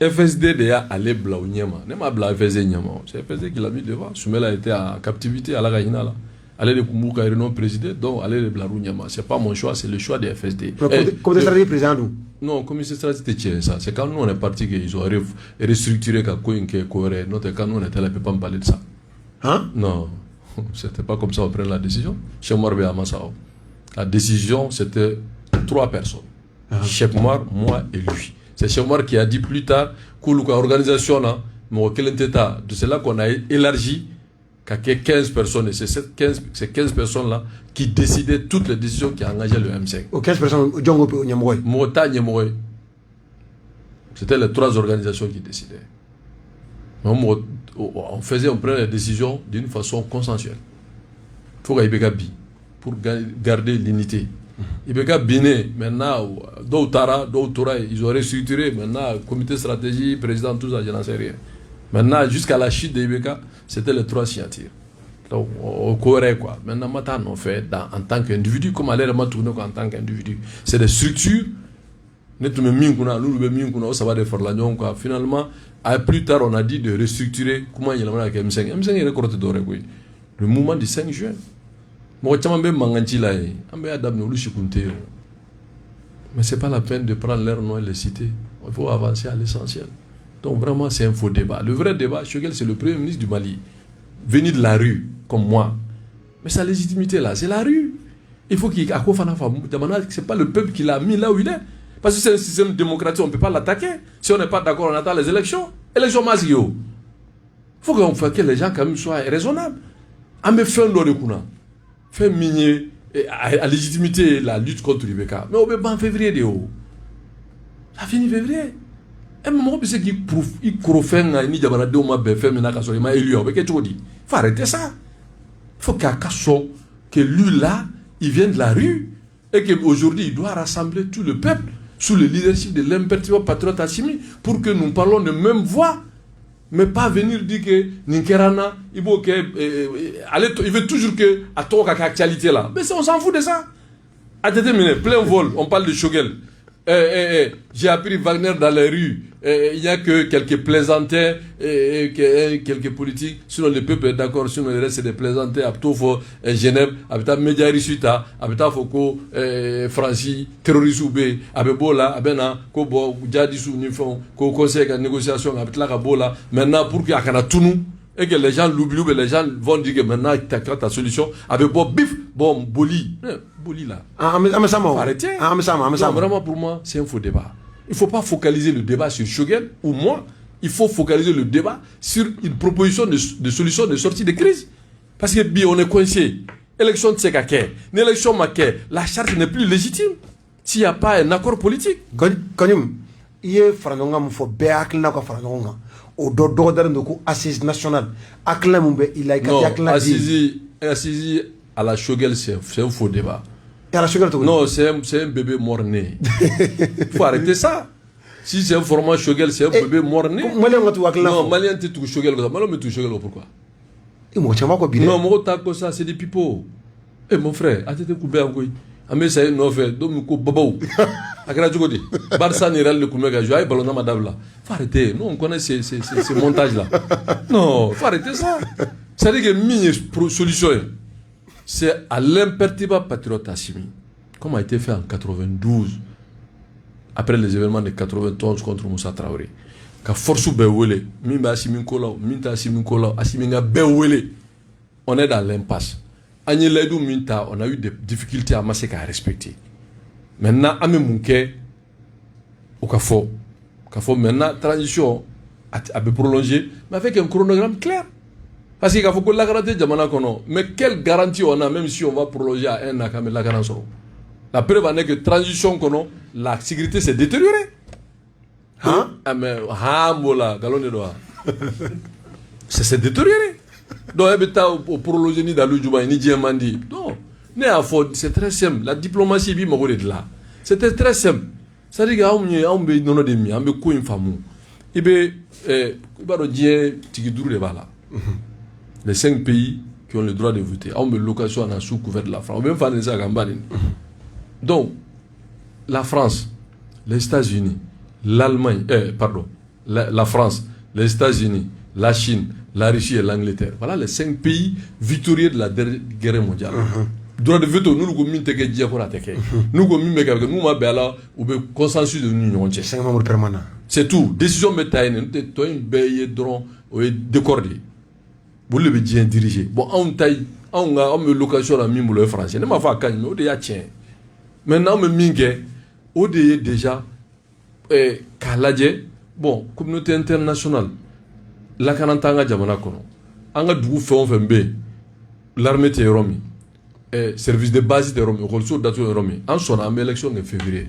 FSD déjà allé blau Nyama. N'est-ce pas FSD Nyama. C'est FSD qui l'a mis devant. Soumela était en captivité à la Gaïna là. Aller de Koumouka et Renaud président, donc aller de Blarou Nyama. Ce n'est pas mon choix, c'est le choix des FSD. Comité stratégique président d'où? Non, comité stratégique c'était ça. C'est quand nous on est parti qu'ils ont restructuré Kakouinke, notre quand nous on était là, on ne peut pas me parler de ça. Hein? Non, c'était pas comme ça on prenait la décision. Cheikh Omar Béamasao. La décision c'était 3 personnes. Cheikh Omar, moi et lui. C'est Cheikh Omar qui a dit plus tard que l'organisation là, c'est là qu'on a élargi qu'il y ait 15 personnes, et c'est ces 15 personnes-là qui décidaient toutes les décisions qui engageaient le M5. 15 personnes, c'était les 3 organisations qui décidaient. On prenait les décisions d'une façon consensuelle. Il faut qu'il y ait bi pour garder l'unité. Il y a Biné, maintenant, ils ont restructuré, maintenant, comité stratégie, président, tout ça, je n'en sais rien. Maintenant, jusqu'à la chute de Ibeka, c'était les 3 signatures. Donc, au Corée, quoi. Maintenant, on fait en tant qu'individu, comme à l'air, en tant qu'individu. C'est des structures. Ça va faire la quoi. Finalement, plus tard, on a dit de restructurer. Comment il y a M5 M5 est recruté le mouvement du 5 juin. Mais c'est pas la peine de prendre leur nom et les citer. Il faut avancer à l'essentiel. Donc vraiment, c'est un faux débat. Le vrai débat, Choguel, c'est le premier ministre du Mali, venu de la rue, comme moi. Mais sa légitimité là, c'est la rue. Il faut qu'il y ait c'est pas le peuple qui l'a mis là où il est. Parce que c'est un système démocratique, on ne peut pas l'attaquer. Si on n'est pas d'accord, on attend les élections. Élections massives. Il faut que les gens quand même soient raisonnables. On me fait un lot de kuna. Fait minier à légitimité la lutte contre l'Ibeka. Mais on peut pas en février de haut. Ça finit février. Et moi, je sais qu'il prouve, il croit ni d'abord de ma belle femme n'a qu'à il m'a élu. Mais qu'est-ce que tu dis? Faut arrêter ça. Il faut que lui là, il vient de la rue et qu'aujourd'hui il doit rassembler tout le peuple sous le leadership de l'imperturbable patriote Assimi pour que nous parlons de même voix. Mais pas venir dire que Ninkerana, il veut toujours que à ton actualité là. Mais on s'en fout de ça. À déterminer, plein vol, on parle de Choguel. J'ai appris Wagner dans les rues. Il n'y a que quelques plaisantins et quelques politiques. Sinon, le peuple est d'accord. Sinon, le reste, c'est des plaisantins. Abtofo, Genève, Abta Média Risuita, Abta Foko, Francis, terroriste Oubé, Abebola, Abena, Kobo, Djadisou, Nifon, Ko conseil de négociation, Abtla Kabola. Maintenant, pour qu'il y ait tout et que les gens l'oublient, les gens vont dire que maintenant, tu as ta solution. Abebo, bif, bon, Boli. Boli là. Arrêtez. Non, vraiment, pour moi, c'est un faux débat. Il ne faut pas focaliser le débat sur Choguel ou moi. Il faut focaliser le débat sur une proposition de solution de sortie de crise. Parce que on est coincé. Élection de Sekake, une élection maquée, la charte n'est plus légitime s'il n'y a pas un accord politique. Il y a Frangonga, il faut bien que Frangonga. Au dos de assise nationale. Il a assise à la Choguel, c'est un faux débat. Non, c'est un bébé mort-né. Il faut arrêter ça. Si c'est un format Choguel, c'est un bébé mort-né. Non, Malien te touche Choguel. Malien me touche Choguel, pourquoi? Non, moi, ça, c'est des pipeaux. Eh, mon frère, attendez, coupé un coup. Amé, ça y est, non, fait. Donc, nous, babou. Akira Djogodi. Barça n'est le Koumega, je vais ballon dans ma dame là. Faut arrêter. Nous, on connaît ces montages-là. Non, faut arrêter ça. Ça veut dire que mini solution, c'est à l'imperturbable patriote Assimi, comme a été fait en 92, après les événements de 91 contre Moussa Traoré. Ka force Bewele, Mimba Assimi Kola, Minta Assimi Kola, Assimi Bewele. On est dans l'impasse. Agneledou Minta, on a eu des difficultés à masser à respecter. Maintenant, Ame Munke, au Kafo. Maintenant, transition a prolongé, mais avec un chronogramme clair. Parce qu'il faut que la garantie de mais quelle garantie on a, même si on va prolonger à un an, la garantie. La preuve en est que transition, la sécurité s'est détériorée. Hein? Mais, ça s'est détérioré. Donc, il prolonger ni dans le Djouba, ni Djemandi. Non. C'est très simple. La diplomatie, là. C'était très simple. C'est-à-dire qu'on a des demi, on a quoi une femme. Il y a des gens qui les 5 pays qui ont le droit de voter. On a l'occasion à sous couvert de la France. On même ça donc, la France, les États-Unis, l'Allemagne, la France, les États-Unis, la Chine, la Russie et l'Angleterre. Voilà les 5 pays victorieux de la guerre mondiale. Droit de veto, nous avons mis des nous avons mis des consensus de l'Union. 5 membres permanents. C'est tout. Décision métaïne, nous avons décordé. Vous le bien dirigé. Bon, on a l'occasion à mime le français. Ne m'a pas quand on est tiens. Maintenant, on est déjà Kaladje, bon, communauté internationale. La Kanantanga Jamana Kono. anga dugu fɛn o fɛn bɛ yen l'armée tɛ yɔrɔ min service de base tɛ yɔrɔ min école so datugu yɔrɔ min an sɔnna an bɛ élection kɛ février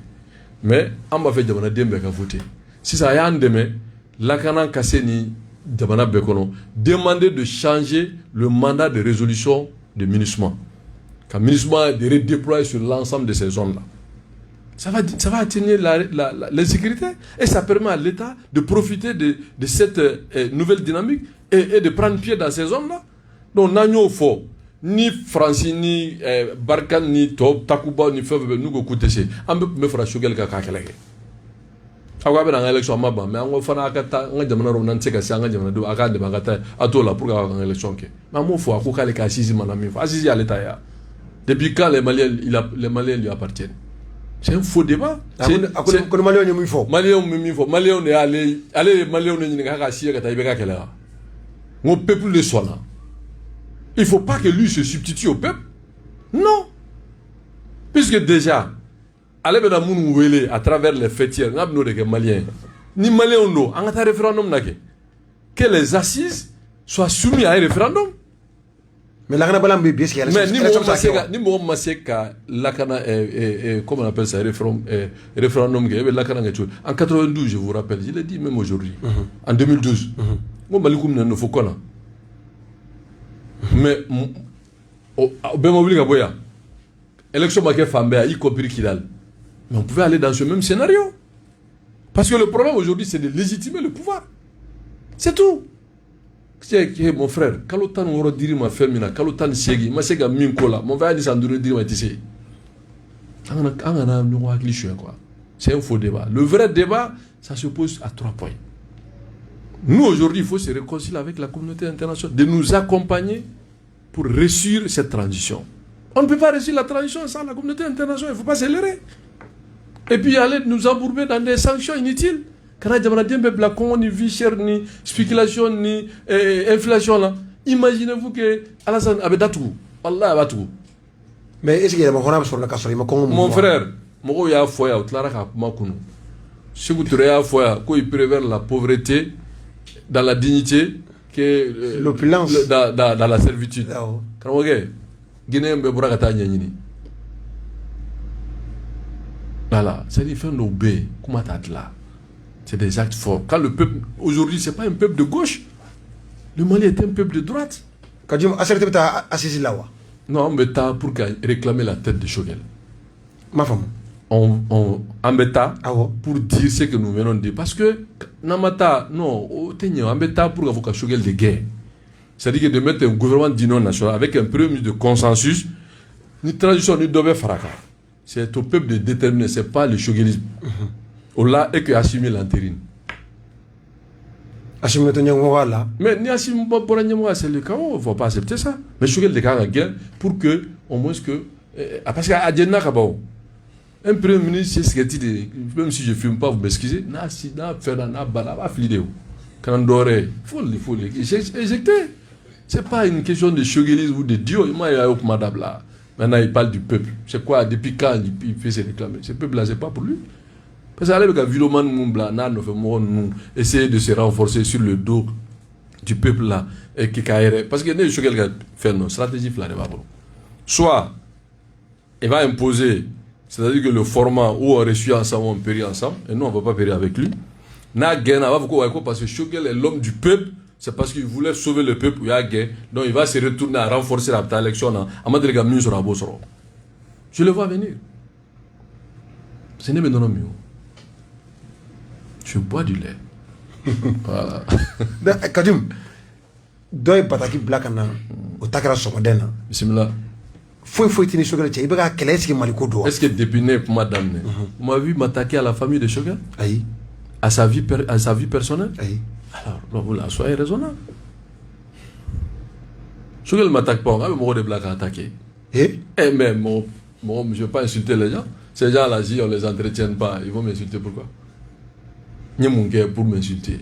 mais an b'a fɛ jamanaden bɛɛ ka voter sisan a y'an dɛmɛ lakana ka se ni jamana bɛɛ kɔnɔ demander de changer le mandat de résolution de MINUSMA ka MINUSMA de redéployer sur l'ensemble de ces zones là. Ça va atténuer l'insécurité et ça permet à l'État de profiter de cette nouvelle dynamique et de prendre pied dans ces zones-là. Donc, nous faut ni Francis, ni Barkhane, ni Top, Takuba, ni Feuve, nous écoutons ça. On peut faire choquer ka kakele. Awa bena élection maba, mais on fana akata, on jamana ronan tseka si on jamana do akade bagata atola pour avoir une élection ke. Mais on faut akuka le kasisi manami. Asisi à l'État ya. Depuis quand les Maliens lui appartiennent? C'est un faux débat. C'est que les Maliens n'y font. Maliens n'est allé Maliens n'est pas assis à Taïbeka Kela. Mon peuple le soit là. Il ne faut pas que lui se substitue au peuple. Non. Puisque déjà, allez ben amoun ouélé à travers les fêtières, n'a pas de Maliens. Ni Maliens non, en un référendum nake. Que les assises soient soumises à un référendum. Mais la Canada mais ni mo maseka la Canada comment on appelle ça référendum que la Canada en 92 je vous rappelle je l'ai dit même aujourd'hui en 2012 mo malikoum na no fokona mais ben m'obliga boya élection maké Fambé y compris Kidal mais on pouvait aller dans ce même scénario parce que le problème aujourd'hui c'est de légitimer le pouvoir c'est tout. C'est mon frère, quand on a dit ma fémina, quand on a ségi, ma séga minkola, mon frère dit ça dire ma tissé. C'est un faux débat. Le vrai débat, ça se pose à 3 points. Nous aujourd'hui, il faut se réconcilier avec la communauté internationale, de nous accompagner pour réussir cette transition. On ne peut pas réussir la transition sans la communauté internationale, il ne faut pas s'élever. Et puis aller nous embourber dans des sanctions inutiles. Quand on ni vie chère, ni spéculation, ni inflation là, imaginez-vous que Alassane avait datou. Allah a datou. Mais est-ce qu'il y a un sur la casserole? Mon frère, moi il y a foya, tu l'as raconté. Si vous trouvez un foya, il prévient la pauvreté dans la dignité que l'opulence dans la servitude. Quand on regarde, Guinée mbebura katanya nyini. Voilà, c'est dit faire nos bé, comment t'as là? C'est des actes forts. Quand le peuple, aujourd'hui, ce n'est pas un peuple de gauche. Le Mali est un peuple de droite. Quand tu as assisté là, non, on bêta pour réclamer la tête de Choguel. Ma femme. On bêta pour dire ce que nous venons de dire. Parce que, Namata, non, on bêta pour avoir Choguel de guerre. C'est-à-dire que de mettre un gouvernement d'union nationale avec un premier ministre de consensus, ni transition, ni dobe fracas. C'est au peuple de déterminer, ce n'est pas le choguelisme. Ola et que assumer l'intérim. Assumer ton yamora là. Mais ni assumer pour un yamora, c'est le cas, on ne va pas accepter ça. Mais je suis le cas en guerre pour que, au moins que. Parce qu'à Djenna Kabao, un premier ministre, c'est ce qu'il dit, même si je ne fume pas, vous m'excusez, n'a fait un bala, va flider. Quand on dort, il faut éjecter. Ce n'est pas une question de choguelisme ou de Dieu. Moi, il y a un madame là. Maintenant, il parle du peuple. C'est quoi, depuis quand il fait ses réclamer? Ce peuple-là, ce n'est pas pour lui. Parce que Viloman Moumbla, nous essayer de se renforcer sur le dos du peuple là et qui parce que ne choquel faire nos stratégies là de soit il va imposer, c'est-à-dire que le format où on reçoit ensemble on périt ensemble et nous on va pas périr avec lui. Na gain va beaucoup parce que Choguel est l'homme du peuple, c'est parce qu'il voulait sauver le peuple il y a gain donc il va se retourner à renforcer la élection à mettre les gamins sur la bosse. Je le vois venir. Ce n'est pas mieux. Je bois du lait. Voilà. Kadim, doy bataki black na otakara sokodena. Bismillah. Faut tini Choguel tché ibega kelesi maliko do. Est-ce que dépiné pour madame vous m'avez vu m'attaquer à la famille de Choguel? Aïe. À sa vie personnelle? Aïe. Alors, vous la soyez raisonnable. Choguel ne m'attaque pas, on a le de black à attaquer. Mais moi, je ne vais pas insulter les gens. Ces gens-là, si on ne les entretient pas, ils vont m'insulter pourquoi? Ni mon gars pour m'insulter.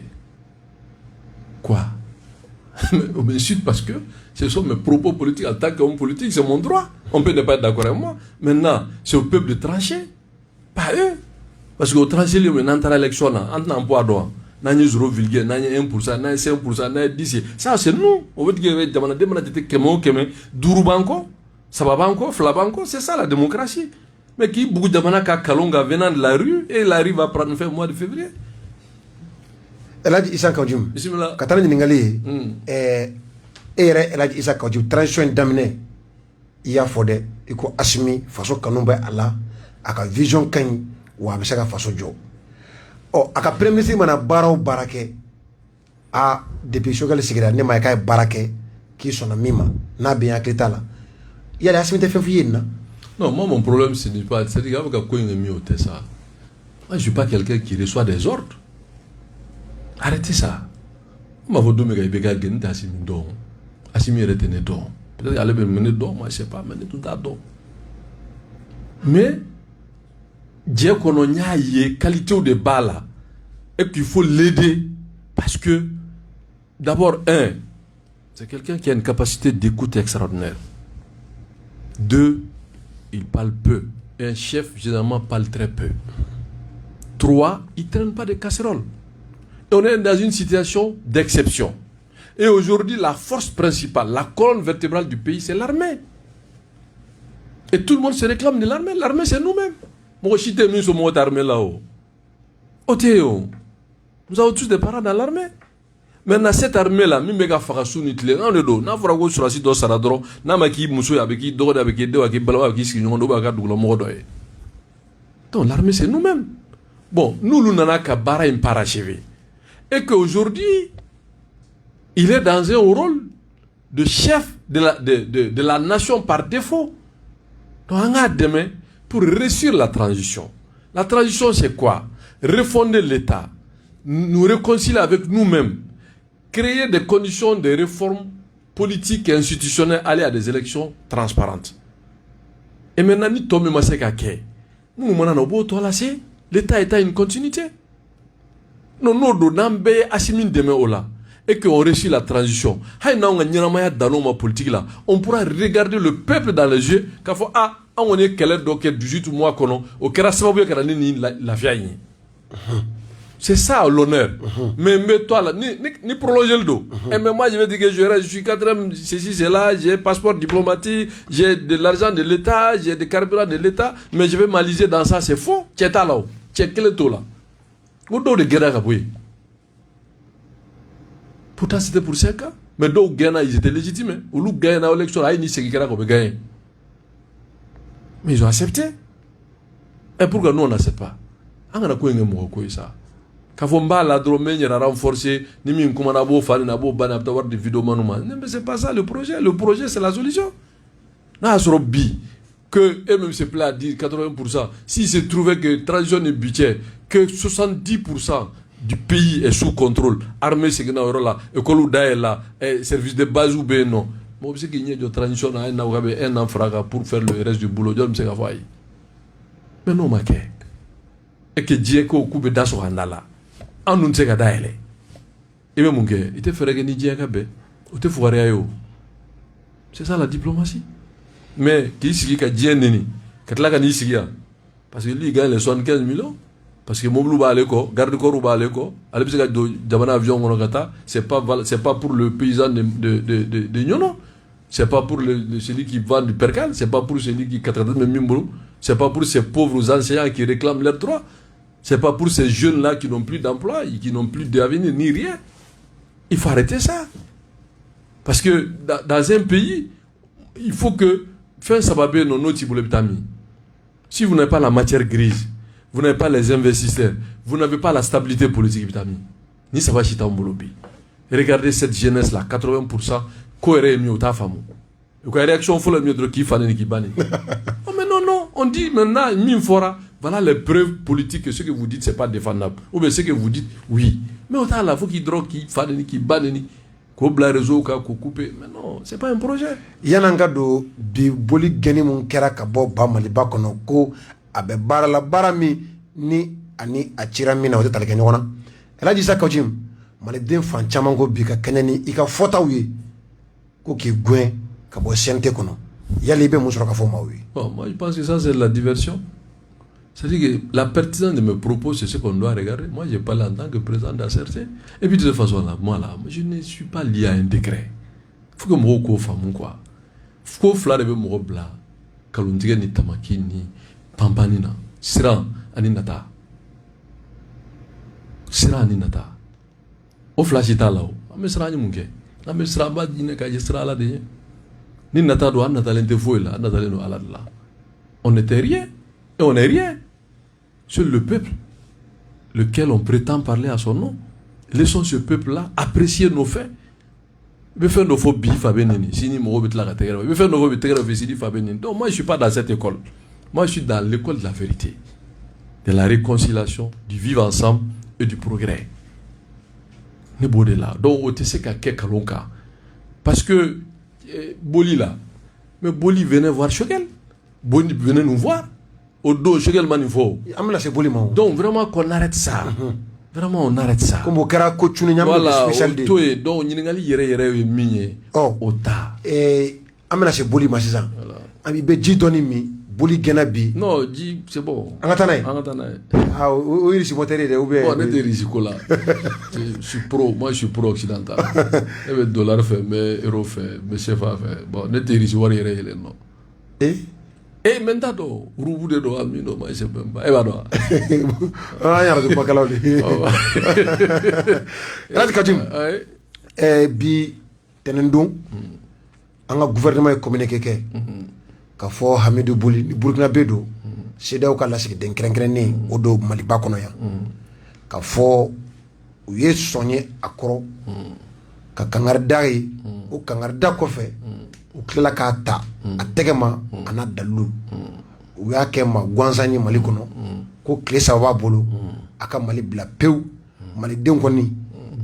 Quoi? On m'insulte parce que ce sont mes propos politiques. En tant qu'homme politique, c'est mon droit. On peut ne pas être d'accord avec moi. Maintenant, c'est au peuple de trancher. Pas eux. Parce qu'au trancher, on entre à l'élection, on entre en poids droit. n'a 0,1 n'a 1% n'a 5% n'a 10 ça c'est nous on veut dire que jamana demana tete keme duru banko sababanko flabanko c'est ça la démocratie mais qui beaucoup de jamana ka kalonga venant de la rue et la rue va prendre fin mois de février. Elhadji Issa Kajum bismillah ka taa ɲininkali yɛrɛ Elhadji Issa Kajum transition in daminɛ i y'a fɔ dɛ i ko Assimi faso kanu bɛ a la a ka vision ka ɲi wa a bɛ se ka faso jɔ a ka premier ministre mana baara o baara kɛ depuis Choguel sigira ne ma k'a ye baara kɛ k'i sɔnna min ma n'a bɛ hakili t'a la yali Assimi tɛ fɛn f'i ye nin na. Non, moi mon problème c'est pas c'est-à-dire avec quoi il est mieux ça. Moi je suis pas quelqu'un qui reçoit des ordres. Arrêtez ça. Ma vodo me gaibe gal gen Assimi don. Assimi retene don. Peut-être aller me mener don, moi je sais pas, mais tout à don. Mais Dieu kononya yé qualité de bala et qu'il faut l'aider parce que d'abord c'est quelqu'un qui a une capacité d'écoute extraordinaire. 2, il parle peu. Un chef généralement parle très peu. 3, il ne traîne pas de casserole. Et on est dans une situation d'exception. Et aujourd'hui, la force principale, la colonne vertébrale du pays, c'est l'armée. Et tout le monde se réclame de l'armée. L'armée, c'est nous-mêmes. Moi, je suis mis sur mon armée là-haut. Nous avons tous des parents dans l'armée. Maintenant, cette armée-là, mi mega farasu ni tle, on le do. Na fara go surasi do saradro, na maki muso ya beki dogo da beki dewa ki balawa ki ski ngondo ba ka duglo modo e. Donc l'armée c'est nous-mêmes. Bon, nous l'unana ka bara im parachevé. Et qu'aujourd'hui, il est dans un rôle de chef de la nation par défaut. Donc on a demain pour réussir la transition. La transition c'est quoi? Refonder l'État, nous réconcilier avec nous-mêmes, créer des conditions de réforme politique et institutionnelle, aller à des élections transparentes. Et maintenant, nous sommes l'État est à une continuité. Nous sommes Assimi demain au là. Et qu'on réussit la transition. On pourra regarder le peuple dans les yeux. On est quel est 18 mois qu'on a c'est ça l'honneur. Mais toi là, ni prolonger le dos. Et mais moi je vais dire que je suis quatrième, ceci, c'est là, j'ai passeport diplomatique, j'ai de l'argent de l'État, j'ai des carburants de l'État, mais je vais m'aliser dans ça, c'est faux. Tu es là, tu es quel taux là. Au dos de guerre à pourtant c'était pour 5 ans. Mais d'autres Ghana, ils étaient légitimes. Ou l'ou Ghana à l'élection, ils n'y pas gagné. Mais ils ont accepté. Et pourquoi nous on n'accepte pas? On a quoi ça? Kafomba la dromé n'y a renforcé, ni min kumanabo fali nabo banabtawar de vidéo manuma. Mais c'est pas ça le projet. Le projet c'est la solution. N'a bi que et même se plaît à dire 80%. Si se trouvait que transition et budget, que 70% du pays est sous contrôle, armée c'est que là, école là, service de base ou ben non. Moi c'est qu'il y a de transition à un an fraga pour faire le reste du boulot. Je me mais non ma et que Dieu ko kube daso handala. Anun se ka daele et même munke ite fere que ni Dieu ka be o te foire ayo. C'est ça la diplomatie. Mais qui sigi ka Dieu neni katla ka ni sigi parce que lui gagne les 75 millions parce que moblu ba leko garde corps ba leko ale bisa do jamana avion ngono kata c'est pas pour le paysan de Nyono, c'est pas pour celui qui vend du percal, c'est pas pour celui qui 80 mimbolo, c'est pas pour ces pauvres enseignants qui réclament leurs droits. C'est pas pour ces jeunes-là qui n'ont plus d'emploi, qui n'ont plus d'avenir, ni rien. Il faut arrêter ça. Parce que dans un pays, il faut que... Si vous n'avez pas la matière grise, vous n'avez pas les investisseurs, vous n'avez pas la stabilité politique, ni ça va chiter en bolobi. Regardez cette jeunesse-là, 80%, cohérent mieux ta femme. La réaction, il faut le mieux de qui fallait qui banne. Oh mais non, on dit maintenant, mine fora. Voilà les preuves politiques que ce que vous dites, c'est pas défendable. Ou bien ce que vous dites, oui. Mais autant là, il faut qu'il drogue, qu'il fasse, qu'il banne, qu'il bla réseau, qu'il coupe. Mais non, c'est pas un projet. Yananga do bi boli geni mon kera ka bo ba mali ba kono ko abe bara la barami ni ani achira mina o tale kenyona. Elhadji Issa Kajum mali den fan chaman go bi ka keneni ika fota wi ko ki gwen ka bo sente kono. Yali be musoro ka fo mawi. Bon, moi je pense que ça c'est la diversion. C'est-à-dire que la pertinence de mes propos, c'est ce qu'on doit regarder. Moi, je parle en tant que président d'ACRC. Et puis de toute façon, là, moi, je ne suis pas lié à un décret. Il faut que moi, je fasse quoi. Il faut que je fasse moi, bla, kaluntige ni tamaki ni pampani na, sira ani nata. Sira ani nata. O flash ita là. Ame sira ni munke. Ame sira ba dine ka sira la de. Ni nata do an nata lente foi là, nata leno ala là. On n'était rien et on n'est rien. Seul le peuple, lequel on prétend parler à son nom, laissons ce peuple-là apprécier nos faits. Donc moi je ne suis pas dans cette école. Moi je suis dans l'école de la vérité, de la réconciliation, du vivre ensemble et du progrès. Donc tu sais qu'à Kekalonka, parce que Boli là, mais Boli venait voir Choguel, Boli venait nous voir. Au dos, Choguel Manifo. Donc vraiment qu'on arrête ça. Vraiment on arrête ça. Comme au Kara Kochuni voilà, donc Ningali yere minye. Oh, ota. Amena se Boli Masisan. Ami be ji doni mi, Boli Genabi. Non, ji c'est bon. Angatanaï. Ah, oui, je suis moteur de Oubé. Bon, on est des risques là. Je suis pro, moi je suis pro occidental. Le dollar fait, mais euro fait, mais CFA fait. Bon, on est des risques warrior non. Et maintenant, vous de doigts, non, moi, je ne sais pas. Et voilà. Ah, il y a des bacalao. Bi, tenendon, un gouvernement est communiqué. Qu'a fait Hamidou Bouli, Burkina Bedo, c'est là où il a laissé des crainquenés au dos Maliba Konoya. Qu'a fait, où il est soigné à Koro, qu'a Kangardaï, ou Kangarda Kofé. U tilala k'a ta a tɛgɛ ma a n'a dalilu u y'a kɛ ma gansan ye Mali kɔnɔ ko tile 3 b'a bolo a ka Mali bila pewu malidenw kɔni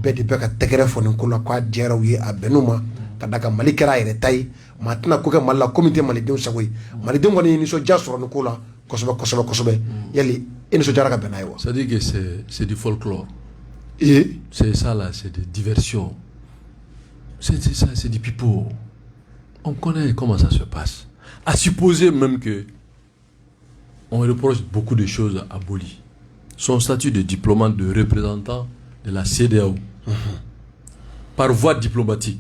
bɛɛ de bɛ ka tɛgɛrɛ fɔ nin ko la k'a diyara u ye a bɛnn'u ma ka da ka Mali kɛra a yɛrɛ ta ye maa tɛna ko kɛ Mali la ko min tɛ malidenw sago ye malidenw kɔni ye nisɔndiya sɔrɔ nin ko la kosɛbɛ yali e nisɔndiyara ka bɛn n'a ye wa. C'est-à-dire que c'est du folklore. Et c'est ça là, c'est des diversions. C'est ça, c'est du pipeau. On connaît comment ça se passe. À supposer même que on reproche beaucoup de choses à Boli. Son statut de diplomate, de représentant de la CEDEAO, par voie diplomatique.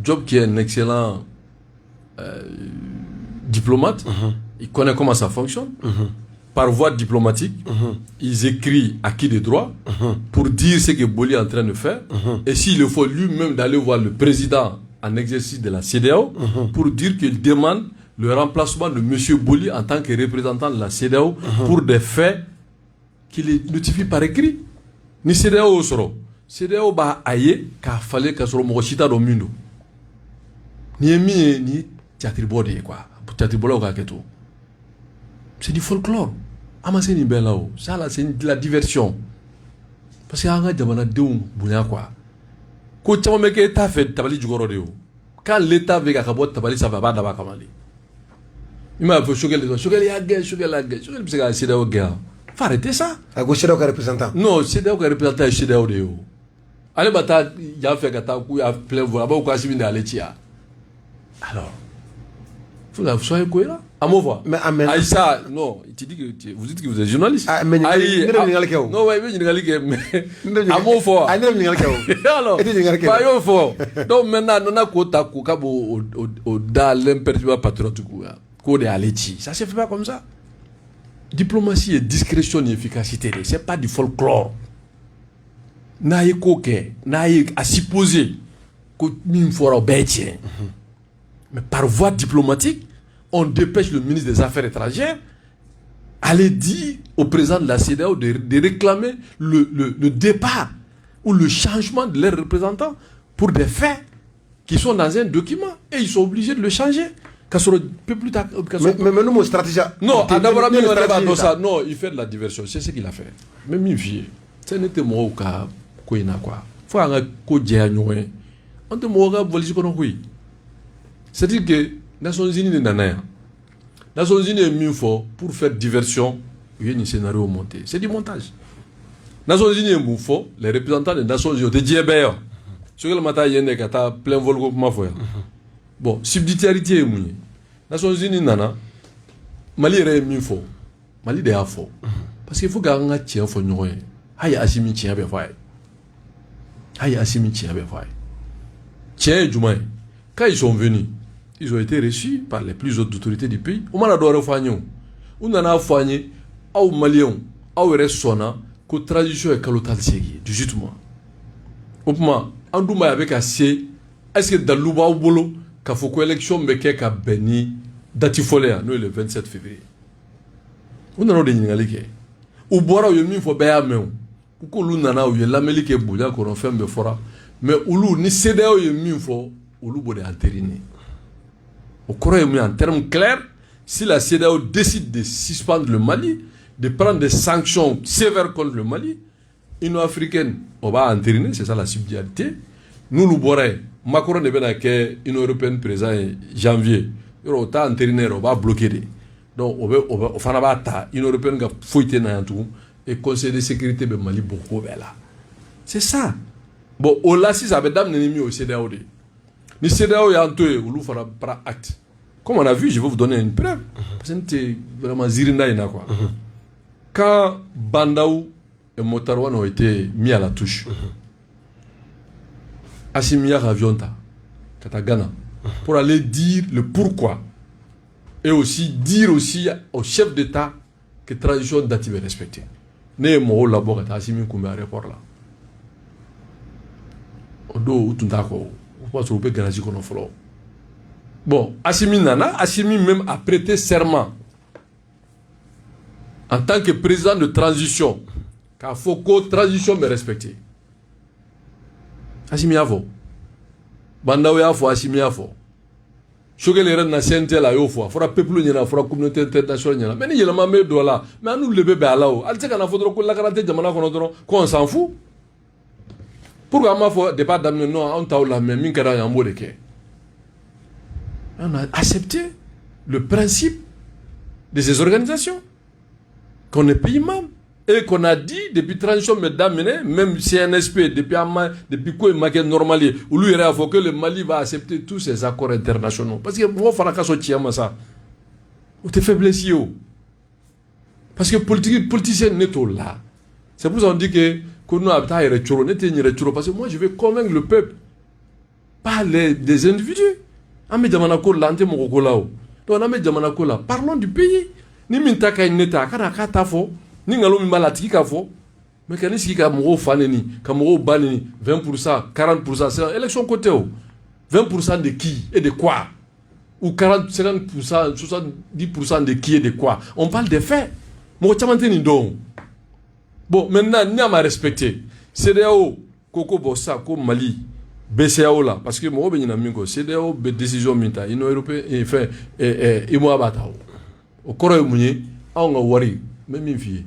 Job qui est un excellent diplomate, il connaît comment ça fonctionne. Par voie diplomatique, ils écrivent acquis des droits pour dire ce que Boli est en train de faire. Et s'il le faut lui-même d'aller voir le président en exercice de la CEDEAO pour dire qu'il demande le remplacement de M. Boli en tant que représentant de la CEDEAO pour des faits qu'il est notifié par écrit. Ni CEDEAO soro. CEDEAO ba aye ka fallait que soro mo chita do mundo. Ni emi ni tiatribode quoi. Tiatribolo ka keto. C'est du folklore. Amassé ni ben là-haut. Ça là c'est de la diversion. Parce que anga jamana deum bunya quoi. Ko chama meke état fait tabali jugoro de. Quand l'état veut qu'abot tabali ça va pas d'aba kamali. Il m'a fait choquer les gens. Choquer les gars, choquer la gueule. Choquer le CEDEAO gars. Faut arrêter ça. À gauche CEDEAO représentant. Non, CEDEAO représentant CEDEAO de. Allez bata ya fait kata ku ya plein voix ba ko asimi de aletia. Alors faut la soyez cohérent. À mon voix. Mais Aïssa, non, tu dis que vous dites que vous êtes journaliste. Ah, mais non, ouais, mais à mon voix. Alors, pas yo fort. Donc maintenant, on a quota au dans l'imperturbable patriotique quoi de Aleti. Ça se fait pas comme ça. Diplomatie et discrétion et efficacité, c'est pas du folklore. Naïe coquet, naïe à supposer que mine fera bêtien. Mais par voie diplomatique, on dépêche le ministre des Affaires étrangères aller dire au président de la CEDEAO de réclamer le départ ou le changement de leurs représentants pour des faits qui sont dans un document et ils sont obligés de le changer. Mais nous, stratégie. Non, non, il fait de la diversion. C'est ce qu'il a fait. Même une fille, ce n'était moi quoi. Faut un coup de on te mourra voler qu'on a. C'est-à-dire que les Nations Unies n'est pas là. Les Nations Unies est mieux fort pour faire diversion. Il y a un scénario monté. C'est du montage. Les Nations Unies est mieux fort. Les représentants des Nations Unies ont dit bien. Ce que le matin il y a des cas plein vol comme ma foi. Bon, subsidiarité est mieux. Les Nations Unies nana. Mali est mieux fort. Mali de y'a fɔ parce que il faut k'an ka tiɲɛ fɔ ɲɔgɔn ye hali Asimi tiɲɛ bɛ fɔ a ye hali Asimi tiɲɛ bɛ fɔ a ye tiɲɛ ye jumɛn ye quand ils sont venus ils ont été reçus par les plus hautes autorités du pays u mana dɔ wɛrɛ fɔ an ye o u nana fɔ an ye aw maliyɛnw aw yɛrɛ sɔnna ko transition ye kalo 18 ye 18 mois o tuma an dun b'a ye a bɛ ka se est-ce que dalilu b'aw bolo k'a fɔ ko élection bɛ kɛ ka bɛn ni date fɔlɔ yan n'o ye le 27 février u nana o de ɲininkali kɛ u bɔra u ye min fɔ bɛɛ y'a mɛn o k'olu nana u ye lamɛnni kɛ bonya kɔnɔ fɛn bɛɛ fɔra mais olu ni CEDEAO ye min fɔ olu b'o de entériner o kɔrɔ ye mun ye en termes clairs si la CEDEAO décide de suspendre le Mali de prendre des sanctions sévères contre le Mali Union africaine on va entériner c'est ça la subsidiarité nous lu bɔra ye Macron de bɛna kɛ Union européenne président ye janvier yɔrɔ o t'a entériner o b'a bloquer de donc o fana b'a ta Union européenne ka foyi tɛ na yan tugun et conseil de sécurité bɛ Mali bɔ ko bɛɛ la c'est ça bon o la sisan a bɛ daminɛ ni min ye o CEDEAO de ni CEDEAO y'an to yen olu fana prend acte comme on a vu je vais vous donner une preuve parce que n tɛ vraiment zirinda in na quoi quand Bandao et Motarouane ont été mis à la touche Assimi y'a avion ta ka taa Ghana pour aller dire le pourquoi et aussi dire aussi au chef d'État que transition date bɛ respecter ne ye mɔgɔw labɔ ka taa Assimi kunbɛn aéroport la o don u tun t'a kɔ o b'a sɔrɔ u bɛ garage kɔnɔ fɔlɔ bon Assimi nana Assimi même a prêté serment en tant que président de transition k'a fɔ ko transition bɛ respecter Assimi y'a fɔ Bandao y'a fɔ Assimi y'a fɔ Choguel yɛrɛ na CNT la a y'o fɔ a fɔra peuple ɲɛna a fɔra communauté internationale ɲɛna mais ni yɛlɛma bɛ don a la mais an n'olu de bɛ bɛn a la o hali tɛ ka na fɔ dɔrɔn ko lakana tɛ jamana kɔnɔ dɔrɔn qu'on s'en fout pourquoi an b'a fɔ depuis a daminɛ non anw t'aw la mais min kɛra an ye an b'o de kɛ on a accepté le principe de ces organisations qu'on est pays membre et qu'on a dit depuis transition bɛ daminɛ même CNSP depuis ko ye ma kɛ normal ye olu yɛrɛ y'a fɔ que le Mali va accepter tous ces accords internationaux parce que mɔgɔ fana ka sɔn tiɲɛ ma sa o tɛ faiblesse ye o parce que politicien ne t'o la c'est pour ça on dit que nous a bɛ taa yɛrɛ coro ne tɛ n yɛrɛ coro parce que moi je vais convaincre le peuple pas des individus an bɛ jamana ko la an tɛ mɔgɔ ko la o donc an bɛ jamana ko la parlons du pays ni min ta ka ɲi ne ta a kana k'a ta fɔ ni ngalon min b'a la a tigi ka fɔ mais ka ni sigi ka mɔgɔw fa neni ka mɔgɔw ba neni 20% 40% c'est élection ko tɛ o 20% de qui et de quoi ou 40 50% 70% de qui et de quoi on parle des faits mɔgɔ caman tɛ nin dɔn bon maintenant ni a ma respecté CEDEAO ko bɔ sa ko Mali BCEAO la parce que mɔgɔ bɛ ɲina min kɔ CEDEAO bɛ décision min ta Union européenne fɛn IMOA b'a ta o kɔrɔ ye mun ye anw ka wari n bɛ min f'i ye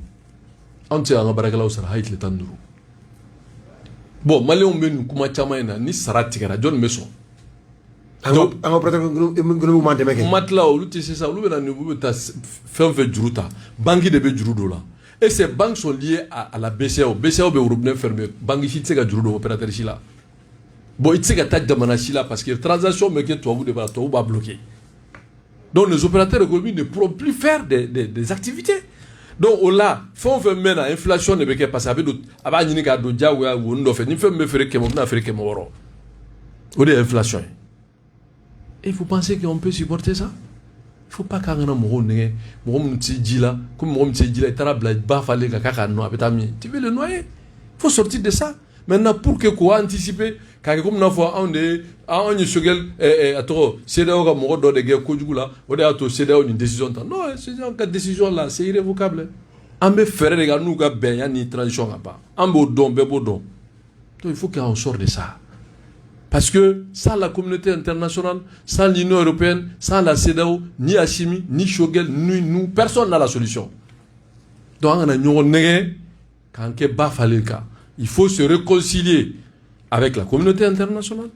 anw tɛ se k'an ka baarakɛlaw sara hali tile 15 bon maliyɛnw bɛ nin kuma caman in na ni sara tigɛra jɔnni bɛ sɔn an ka président ma dɛmɛ kɛ kuma tila olu tɛ se sa olu bɛ na nin olu bɛ taa fɛn fɛn juru ta banque de bɛ juru dɔ la et ces banques sont liées à la BCEAO BCEAO bɛ robinet fermé banque si tɛ se ka juru don opérateur si la bon i tɛ se ka taa jamana si la parce que transaction bɛ kɛ tubabu de b'a tubabu b'a bloqué donc les opérateurs économiques ne pourront plus faire des activités donc au là fɛn o fɛn mɛn na inflation de bɛ kɛ parce que a b'a ɲini k'a don diyagoya woni dɔ fɛ ni fɛn min bɛ feere 100 o bɛna feere 100 o de ye inflation ye et vous pensez qu'on peut supporter ça il faut pas k'an kana mɔgɔw nɛgɛ mɔgɔ min tɛ ji la comme mɔgɔ min tɛ ji la i taara bila ba falen kan k'a ka nɔ a bɛ taa min tu veux le noyer il faut sortir de ça maintenant pour que k'o anticiper k'a kɛ komi n'a fɔ anw ye Choguel a tɔgɔ CEDEAO ka mɔgɔ dɔ de kɛ kojugu la o de y'a to CEDEAO nin décision ta non CEDEAO ka décision là c'est irrévocable an bɛ fɛɛrɛ de kan n'u ka bɛn yanni transition ka ban an b'o dɔn bɛɛ b'o dɔn donc il faut qu'on sorte de ça parce que sans la communauté internationale sans l'Union européenne sans la CEDEAO ni Assimi ni Choguel ni nous personne n'a la solution donc an kana ɲɔgɔn nɛgɛ k'an kɛ ba falen kan il faut se réconcilier avec la communauté internationale,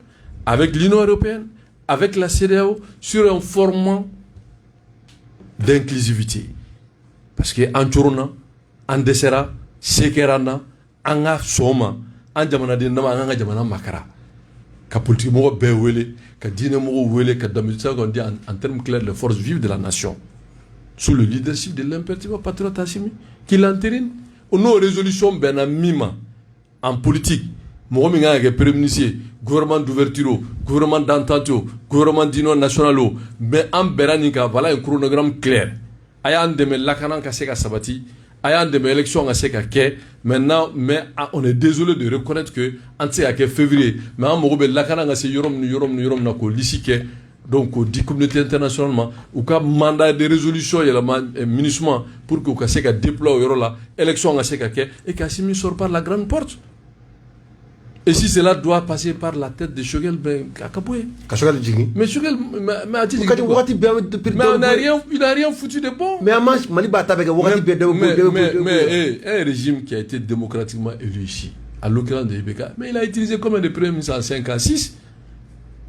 avec l'Union européenne, avec la CEDEAO, sur un format d'inclusivité. Parce que en Tchorona, en Dessera, Sekerana, en Soma, en Jamana de Nama, en Jamana Makara. Ka politique mo bewele, ka dine mo wele, ka damisa qu'on dit en termes clairs les forces vives de la nation. sous le leadership de l'imperturbable patriote Assimi, qui l'entérine. Au nom de résolution, ben mima en politique, moi je premier ministre, gouvernement d'ouverture, gouvernement d'entente, gouvernement d'union nationale, mais en beranika, voilà un chronogramme clair. Ayan de me lakanan kaseka sabati, ayan de me élection kaseka ke. Maintenant, mais on est désolé de reconnaître que en février, mais en mogobe lakanan kase yorom na ko lisike. Donc, au dit communauté internationalement, ou qu'un mandat de résolution, il y a un ministre pour que vous ayez déployé l'élection, et qu'Assimi sort par la grande porte. Et si cela doit passer par la tête de Choguel, ben, mais Choguel, il n'a rien foutu de bon. Mais un régime qui a été démocratiquement élu ici, à l'occurrence de Ibeka, mais il a utilisé combien de premiers ministres en 5 ans 6.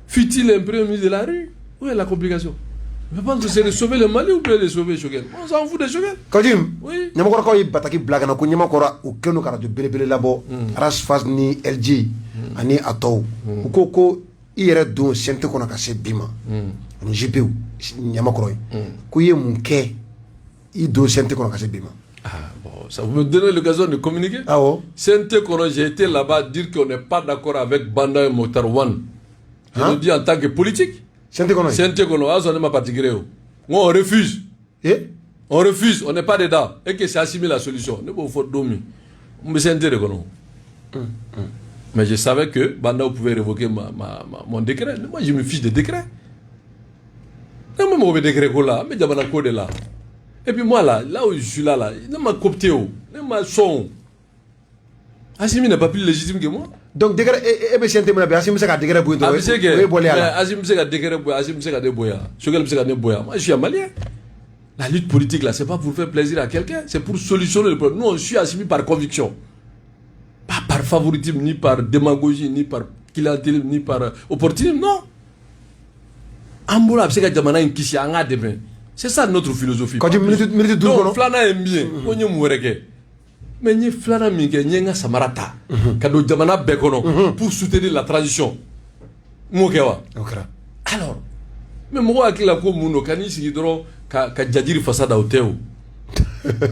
Fut-il un premier ministre de la rue? Où est la complication? Je pense que c'est de sauver le Mali ou bien de sauver Choguel. On s'en fout de Choguel. Kadim, oui. Nyamakora bataki blaga na ko nyamakora u kenu kara de belebele labo Rasfaz ni LG ani ato ko ko ire do sente ko na ka se bima ni GPU nyamakora ko ye munke i do sente ko na ka se bima. Ah bon, ça vous me donne l'occasion de communiquer? Ah oh. Sente ko j'ai été là-bas dire qu'on n'est pas d'accord avec Banda et Mokhtar One. Je le dis en tant que politique. Sente Kono, on refuse. On refuse, on n'est pas dedans. Et que c'est Assimi la solution. Mais je savais que Banda pouvait révoquer mon décret. Moi, je me fiche des décrets. Et puis moi, là où je suis là, il m'a coopté. Il m'a son. Assimi n'est pas plus légitime que moi. Donc, Assimi se ka décret boy. Assimi se ka décret boy, Assimi se ka déboya. Choguel se ka déboya. Moi, je suis un Malien. La lutte politique, là, c'est pas pour faire plaisir à quelqu'un, c'est pour solutionner le problème. Nous, on suit Assimi par conviction. Pas par favoritisme, ni par démagogie, ni par clientélisme, ni par opportunisme, non. C'est ça notre philosophie. Quand tu me dis donc, Flana est bien. On y est mais ni Flana minke ni nga samarata. Kado jamana bekono pour soutenir la transition. Mokewa. Alors, mais moi qui la ko muno kani sigidro ka jadiri façade hôtel.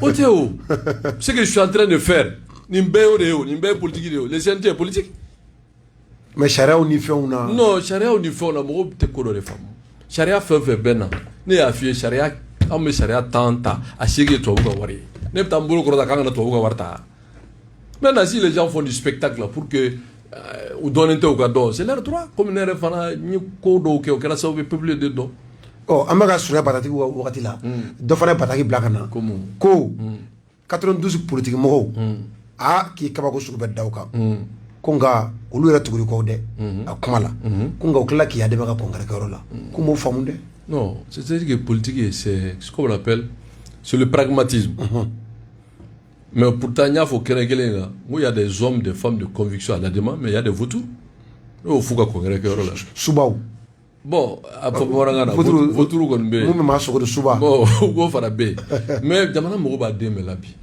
Hôtel. Ce que je suis en train de faire, nimbe politique les CNT politique. Mais charia unifié on a. Non, charia unifié on a mo te ko de femme. Charia fait bena. Ne a fait charia, on me charia tanta a sigé to ko wari. Ne tambolo ko da kanga to ko warta. Maintenant si les gens font du spectacle là pour que ou donner un cadeau, c'est leur droit. Comme ne refana ni ko do ke o kala so be publier dedans. Oh, amaga sura patati wakati la. Do fana pataki blakana. Ko 92 politique mo a ki kabako suru be dawka. Konga olu yɛrɛ tuguri ko dɛ a kuma la ko nka o tila k'i yadɛmɛ ka congrès kɛyɔrɔ la ko m'o faamu dɛ. Non, c'est-à-dire que politique c'est ce qu'on appelle c'est le pragmatisme. Mais pourtant il y a faut kelen où il y a des hommes des femmes de conviction à la demande mais il y a des vautours au faut ka congrès kɛyɔrɔ la subaw bon a fɔ bamanankan na vautour kɔni bɛ mun bɛ maa sogo de suba bon ko fana bɛ mais jamana mɔgɔ b'a den bɛɛ la bi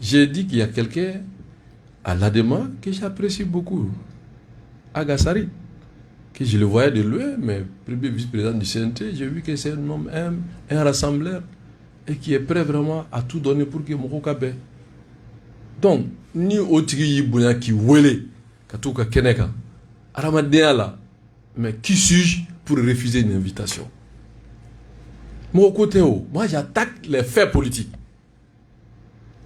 j'ai dit qu'il y a quelqu'un à l'ADEMA que j'apprécie beaucoup, Agassari, que je le voyais de loin, mais premier vice-président du CNT, j'ai vu que c'est un homme, un rassembleur, et qui est prêt vraiment à tout donner pour que Moko Kabe. Donc, ni Otigi Yibouya qui voulait, Katouka Keneka, Aramadéala, mais qui suis-je pour refuser une invitation? Mon côté, moi j'attaque les faits politiques.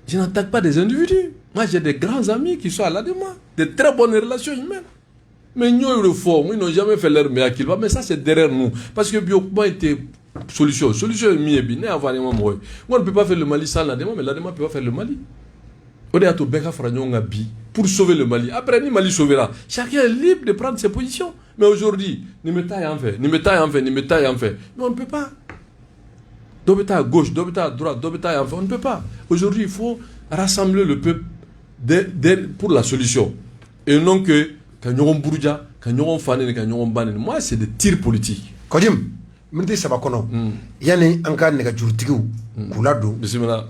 Je n'attaque pas des individus. Moi, j'ai des grands amis qui sont à l'ADEMA, de très bonnes relations humaines. Mais nous, ils n'ont jamais fait leur meilleur qu'il va. Mais ça, c'est derrière nous. Parce que Biokuma était solution. Solution est mieux. On ne peut pas faire le Mali sans l'ADEMA, mais l'ADEMA ne peut pas faire le Mali. On est à Tobeka Franyongabi pour sauver le Mali. Après, ni Mali sauvera. Chacun est libre de prendre ses positions. Mais aujourd'hui, ni me taille en fait. Mais on ne peut pas. Dobeta à gauche, Dobeta à droite, Dobeta à enfin. On ne peut pas. Aujourd'hui, il faut rassembler le peuple pour la solution. Et non que Kanyoron Bourja, Kanyoron Fanen, Kanyoron Banen. Moi, c'est des tirs politiques. Kodim, Midi Sabakono, Yanni Anka Negajurtigu, Koulado,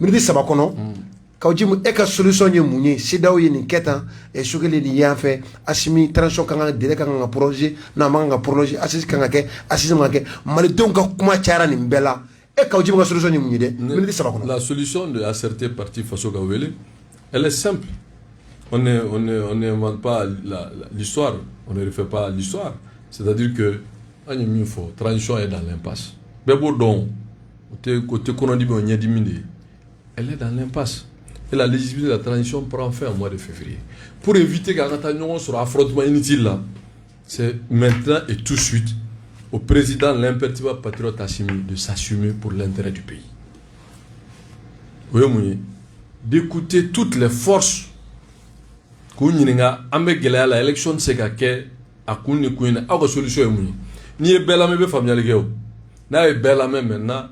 Midi Sabakono, Kaujim Eka solution Mouni, Sidao Yin Ketan, et Sugeli Yanfe, Assimi, Transon Kanga, Direkanga projet, Namanga projet, Assis Kangake, Assis Mangake, Malidonka Kuma Charan in Bella. La solution à certains partis Faso Gawele, elle est simple. On n'invente pas l'histoire, on ne refait pas l'histoire. C'est-à-dire que la transition est dans l'impasse. Elle est dans l'impasse. Et la légitimité de la transition prend fin au mois de février. Pour éviter qu'un sur affrontement inutile là, c'est maintenant et tout de suite au président l'impératif patriote Assimi de s'assumer pour l'intérêt du pays. Oui, d'écouter toutes les forces la élection c'est qu'à a solution ni est belle mais familial n'a est belle maintenant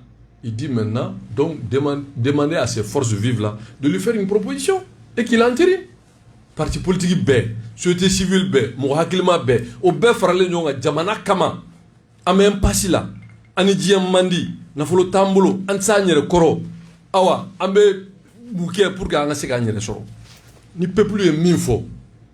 il dit maintenant donc demander à ces forces vives là de lui faire une proposition et qu'il entérine parti politique B société civile B mohakilma B au B farale nyonga jamana kama amem pasila ani diam mandi na folo tambulo ansanyere koro awa ambe bouquet pour que se gagner soro ni peuple est mis fort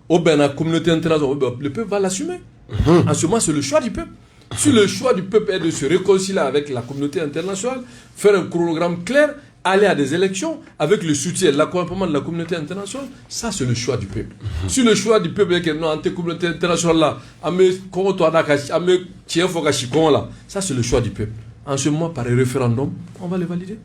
au ben la communauté internationale le peuple va l'assumer. En ce moment c'est le choix du peuple. Si le choix du peuple est de se réconcilier avec la communauté internationale, faire un chronogramme clair, aller à des élections avec le soutien, l'accompagnement de la communauté internationale, ça c'est le choix du peuple. Si le choix du peuple est que non, la communauté internationale là, ça c'est le choix du peuple. En ce moment par référendum, on va le valider.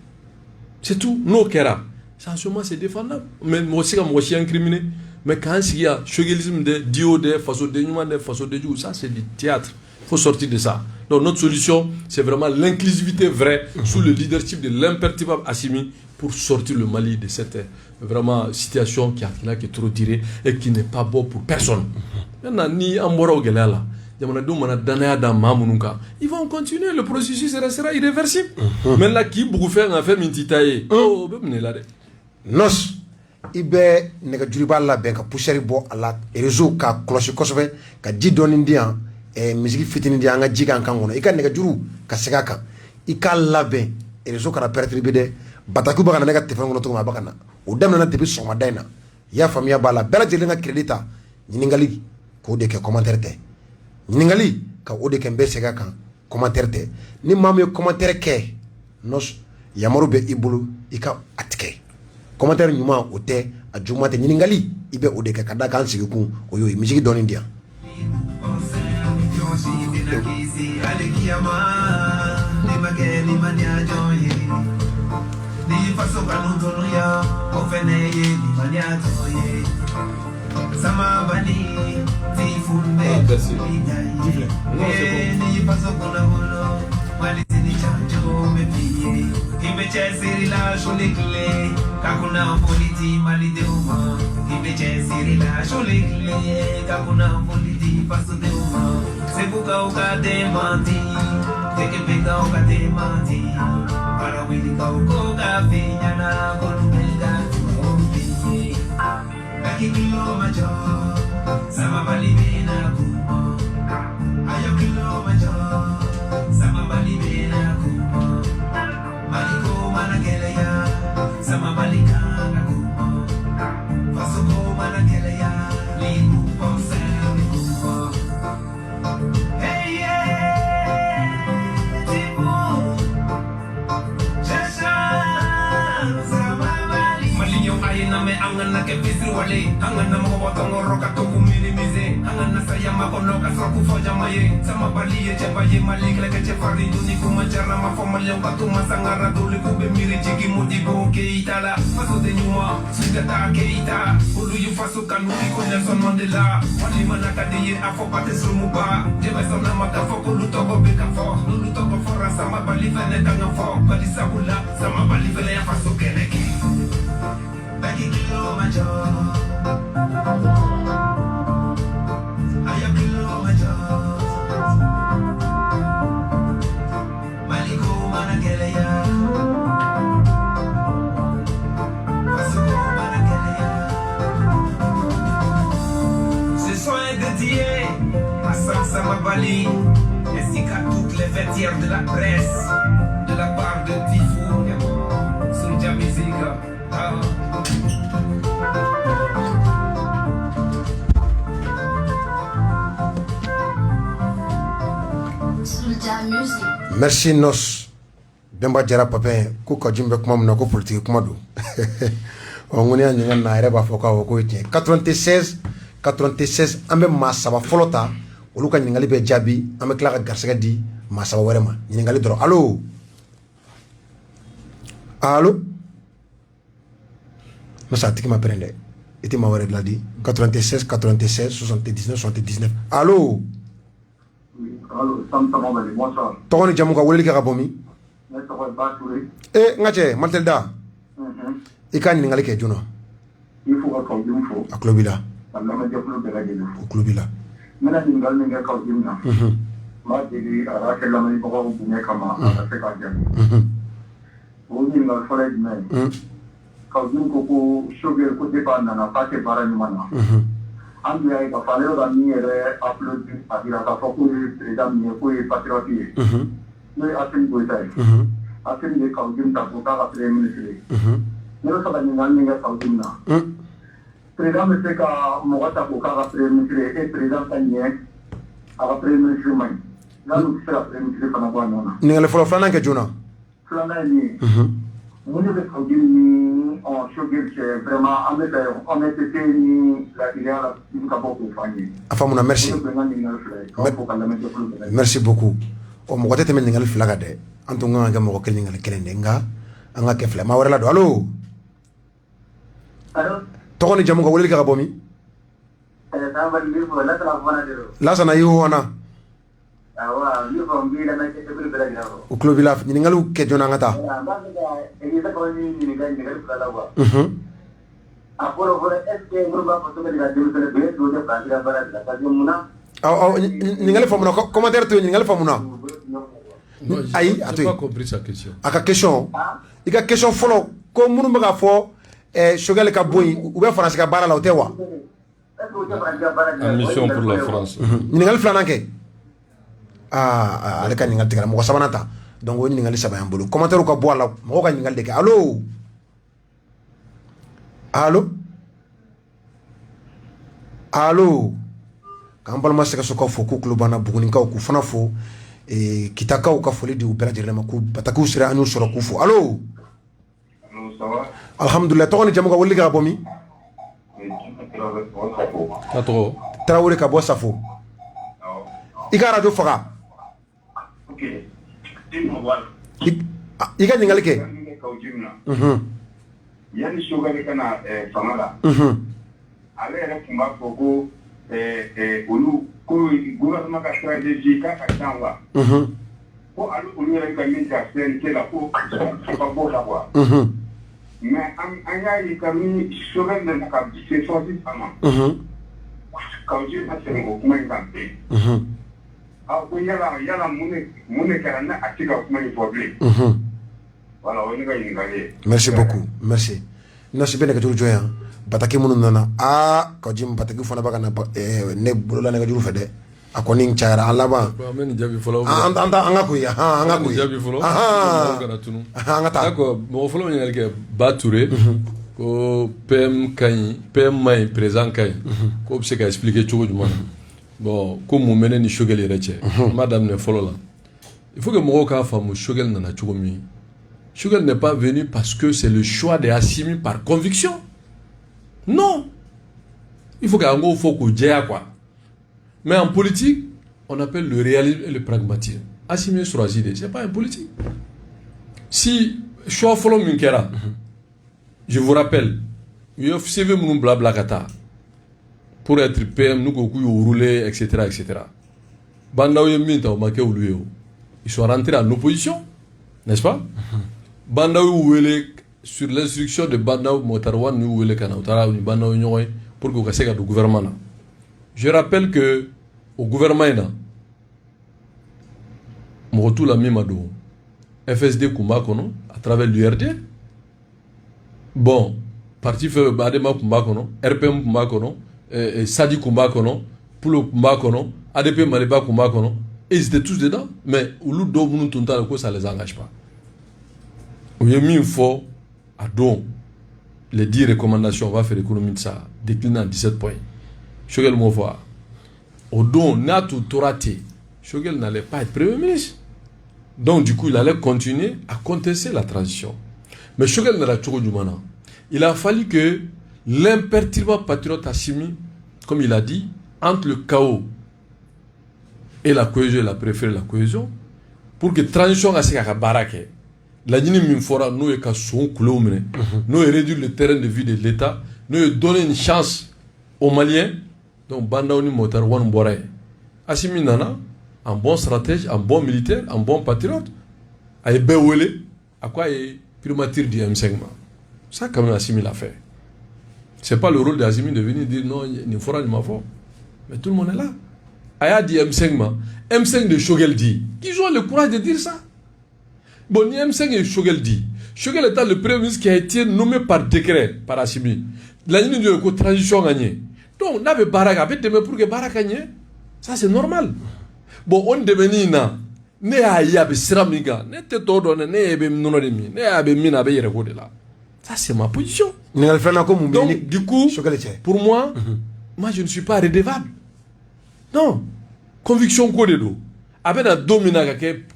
C'est tout. No kera. En ce moment c'est défendable. Mais moi aussi incriminé. Mais quand il y a choguelisme de dio de façon de numan de façon de jou, ça c'est du théâtre. Il faut sortir de ça. Donc notre solution, c'est vraiment l'inclusivité vraie sous le leadership de l'impératif Assimi pour sortir le Mali de cette vraiment situation qui est trop tirée et qui n'est pas bon pour personne. Maintenant, ni Ambora ou Gelala, ils vont continuer, le processus restera irréversible. Maintenant, qui beaucoup faire un fait mintitaye. Oh, ben là. Nos ibe nega juriba la ben ka poussière bo ala réseau ka cloche kosove ka ji doni dia e musique fitini dia nga jiga kan ngono ika nega juru ka sega kan ika laben réseau ka pertribe de bataku ba kana nega téléphone ngono to ma ba kana o dem na tebi soma dayna ya famia bala bela jeli nga credita ngali ko de ke commentaire te ngali ka o de ke mbe sega kan commentaire te ni mamu commentaire ke nos yamaru be ibulu ika atike commentaire nyuma ote a jumate ngali ibe odeka kada kan sigiku oyo miziki don india Kakuna politi mali de uma, ibeche sirila sholikle. Kakuna politi paso de uma, sebuka uka de manti, teke peka uka de manti. Para wili ka uka pinya na kolumega tuombi. Kaki kilo macho, sama bali bena kuma. Ayo kilo macho, sama bali bena kuma. Maliko managele ya. Sama balikana kuma faso ko managele ya limu ponse limu hey yeah tibu chasha sama bali malinyo ayina me angana ke bisri wale angana mo botongo roka to kuminimize angana saya makono ka soku foja maye sama bali ye chebaye malikle ke chefari duni kumajara mafoma leo katuma sangara dole kube miri jigi mudigo keitala faso de nyuma sugata keita ulu yu faso kanuri ko Nelson Mandela wali manaka de ye afo pate sumuba jeba sona maka foko lutogo beka fo lutogo fora sama bali vene kanga fo bali sabula sama bali vene ya faso keneke baki kilo majo aya kilo majo maliko managele ya Samabali, ainsi qu'à toutes les vêtières de la presse, de la part de Tifou, Soulja Music. Merci Nos Bemba Jara Papin ko Kajim be kuma mun na ko politique kuma do on ngoni an ngan na yɛrɛ b'a fɔ k'a fɔ ko tiɲɛ 96 an bɛ maa saba fɔlɔ ta olu ka ɲininkali bɛ jaabi an bɛ tila ka garisɛgɛ di maa saba wɛrɛ ma ɲininkali dɔrɔn allo allo masa a tigi ma pɛrɛn dɛ i tɛ maa wɛrɛ diladi 96 79 79 allo tɔgɔ ni jamu ka weleli kɛ ka bɔ min n ka cɛ Martel Da i ka ɲininkali kɛ joona a tulo b'i la o tulo b'i la n bɛna ɲininkali min kɛ Kawusim na n b'a deli a b'a kɛ lamɛnbagaw bonya kama a ka se k'a jaabi o ɲininkali fɔlɔ ye jumɛn ye Kawusim ko ko Choguel ko depuis a nana k'a tɛ baara ɲuman na an dun y'a ye k'a fɔ ale bɛ ka min yɛrɛ applaudi a jira k'a fɔ k'o ye président min ye k'o ye patriote ye n'o ye Assimi Goïta ye Assimi de ye Kawusim ta k'o k'a ka premier ministre ye ne bɛ fɛ ka ɲininkali min kɛ Kawusim na président bɛ se ka mɔgɔ ta k'o k'a ka premier ministre ye et président ka ɲɛ a ka premier ministre man ɲi n'ale tɛ se ka premier ministre fana bɔ a nɔ na. ɲininkali fɔlɔ filanan kɛ joona. filanan ye min ye. mun de bɛ Kawusim ni Choguel cɛ vraiment an bɛ ka honnêteté ni ladiliya la ka bɔ k'o fɔ an ye. a faamuna merci. merci beaucoup. ɔ mɔgɔ tɛ tɛmɛ ɲininkali fila kan dɛ an tun kan ka kɛ mɔgɔ kelen ɲininkali kelen de nka an ka kɛ fila maa wɛrɛ la don allo. allo. tɔgɔ ni jamu ka weleli kɛ ka bɔ min. Lasana Yohana. o tulo b'i la ɲininkaliw kɛ joona an ka taa. ɲininkali faamuna commentaire to yen ɲininkali faamuna. ayi a to yen a ka question i ka question fɔlɔ ko minnu bɛ ka fɔ Choguel ka bɔ yen u bɛ faransi ka baara la o tɛ wa. mission pour la France. ɲininkali filanan kɛ ale ka ɲininkali tigɛra mɔgɔ sabanan ta donc o ye ɲininkali saba y'an bolo commentaire ka bɔ a la mɔgɔw ka ɲininkali de kɛ allo allo allo k'an balima sɛgɛsokaw fo k'u tulo banna bugunikaw k'u fana fo kitakaw ka foli di u bɛɛ lajɛlen ma k'u batakiw sera an y'u sɔrɔ k'u fo allo. alhamdulilah tɔgɔ ni jamu ka weleli kɛ ka bɔ min. Tarawele ka bɔ Safo. i ka radio faga. i ka ɲininkali kɛ. yanni Choguel ka na fanga la. ale yɛrɛ tun b'a fɔ ko olu ko gouvernement ka stratégie k'a ka can wa. ko olu yɛrɛ ka min ta CNT la ko ka bɔ la quoi. mais an y'a ye ka min Choguel nana ka se sɔrɔsi a ma. Kawusim ma sɛnɛ o kuma in kan ten. ko yala mun de kɛra ne a tɛ ka kuma in fɔ bilen. voilà o ye ne ka ɲininkali ye. merci beaucoup merci. nasi bɛ nɛgɛjuru jɔn yan bataki minnu nana Kawusim bataki fana bɛ ka na ne bolola nɛgɛjuru fɛ dɛ a kɔni cayara an laban. an bɛ nin jaabi fɔlɔ. an ka koyi an ka koyi. jaabi fɔlɔ. an ka taa. d'accord mɔgɔ fɔlɔ min ɲininkali kɛ Ba Touré. ko PM ka ɲi PM ma ɲi président ka ɲi. ko bɛ se ka expliquer cogo jumɛn na. bon ko mun bɛ ne ni Choguel yɛrɛ cɛ. n b'a daminɛ fɔlɔ la. il faut que mɔgɔw k'a faamu Choguel nana cogo min. Choguel n'est pas venu parce que c'est le choix de Assimi par conviction. Non. Il faut qu'un gros faut qu'on dise quoi. Mais en politique, on appelle le réalisme et le pragmatisme. Assimi Sourazide, c'est pas un politique. Si choix follow Minkera, je vous rappelle, il y a CV mon blabla kata pour être PM, nous coucou rouler, etc., etc. Bandaouye Minta, ils sont rentrés en opposition, n'est-ce pas? Bandaouye sur l'instruction de Bandaou Motarwan, nous voulons qu'on Bandaou pour que ça du gouvernement. Je rappelle que au gouvernement, Mokotou la Mimado, FSD Kumbakono, à travers l'URD, bon, Parti Feu Badema Kumbakono, RPM Kumbakono, Sadi Kumbakono, Poulo Kumbakono, ADP Maliba Kumbakono, et ils étaient tous dedans, mais Oulou Dobounou Tunta, ça ne les engage pas. Il y a mis une fois à don les 10 recommandations, on va faire l'économie de ça, décliné en 17 points. Choguel Mofoa. Au don, Natu Torate, Choguel n'allait pas être Premier ministre. Donc, du coup, il allait continuer à contester la transition. Mais Choguel n'a pas du mana. Il a fallu que l'imperturbable patriote Assimi, comme il a dit, entre le chaos et la cohésion, il a préféré la cohésion, pour que la transition a été barake. La Guinée Minfora, nous avons son couleur, nous avons réduit le terrain de vie de l'État, nous avons donné une chance aux Maliens, donc Bandaouni Motar Wan Boré. Assimi Nana, un bon stratège, un bon militaire, un bon patriote, a été béouélé, à quoi il est primature du M5. Ça, quand même, Assimi l'a fait. Ce n'est pas le rôle d'Assimi de venir dire non, il ne fera pas fort. Mais tout le monde est là. Aya dit M5, M5 de Choguel dit. Qui ont le courage de dire ça? Bon, ni M5 et Choguel dit. Choguel étant le premier ministre qui a été nommé par décret par Assimi. La ligne de transition gagnée. Donc, on avait Baraka, pour que Baraka gagne. Ça, c'est normal. Bon, on devient là. Ne ayabe siramiga, ne te todo ne ebe mnonodemi, ne abe mina be yere de là. Ça c'est ma position. Donc du coup, pour moi, moi je ne suis pas redevable. Non. Conviction ko de do. Abena domina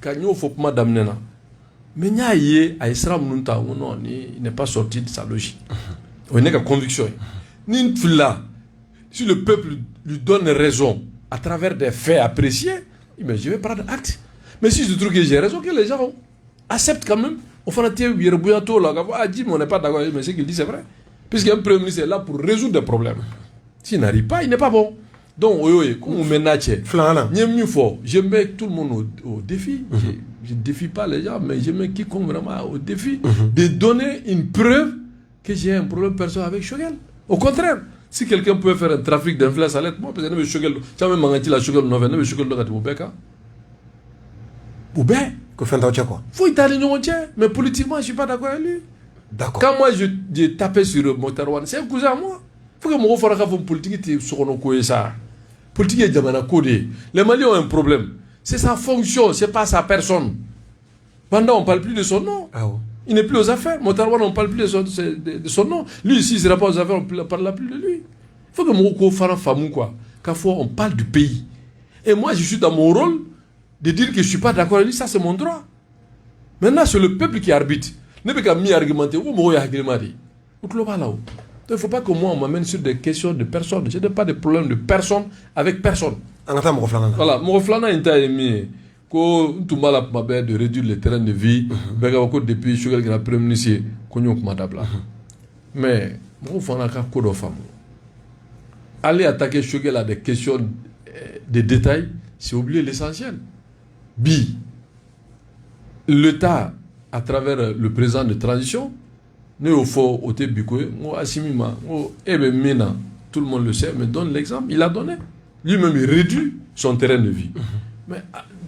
ka nyo faut pas damnena. Mais nya yé a isra munta non il n'est pas sorti de sa logique. On n'est qu'à conviction. Ni fila. Si le peuple lui donne raison à travers des faits appréciés, mais je vais prendre acte. Mais si je trouve que j'ai raison, que les gens acceptent quand même. Au fond, on n'est pas d'accord, mais ce qu'il dit c'est vrai. Puisqu'un premier ministre est là pour résoudre des problèmes. S'il n'arrive pas, il n'est pas bon. Donc, comme on menace, je mets tout le monde au défi. Je ne défie pas les gens, mais je mets quiconque vraiment au défi de donner une preuve que j'ai un problème personnel avec Choguel. Au contraire, si quelqu'un pouvait faire un trafic d'influence à l'aide, moi, parce que Choguel, ça me manque la Choguel, non, mais Choguel, ou bien, faut y aller mais politiquement, je ne suis pas d'accord avec lui. D'accord. Quand moi, je tapais sur Motarwan, c'est un cousin à moi. Il faut que mon frère fasse une politique sur nos couilles. Politique est déjà codé. Les Maliens ont un problème. C'est sa fonction, ce n'est pas sa personne. Pendant, on ne parle plus de son nom. Ah ouais. Il n'est plus aux affaires. Motarwan, on ne parle plus de son nom. Lui, ici, il ne sera pas aux affaires, on ne parle plus de lui. Il faut que mon frère fasse quoi. Quand on parle du pays. Et moi, je suis dans mon rôle de dire que je ne suis pas d'accord avec lui, ça c'est mon droit. Maintenant, c'est le peuple qui arbitre. Ne peut pas m'y-argumenter. Donc, il ne faut pas que moi, on m'amène sur des questions de personnes. Je n'ai pas de problème de personne avec personne. Voilà, mon flânant est aimé. Quand tout mal a de réduire le terrain de vie, depuis Choguel qui a premier ministre, mais mon flânant a quoi de femme. Aller attaquer Choguel à des questions de détails, c'est oublier l'essentiel. L'État, à travers le président de transition, tout le monde le sait, mais donne l'exemple. Il a donné. Lui-même, il réduit son terrain de vie. Mais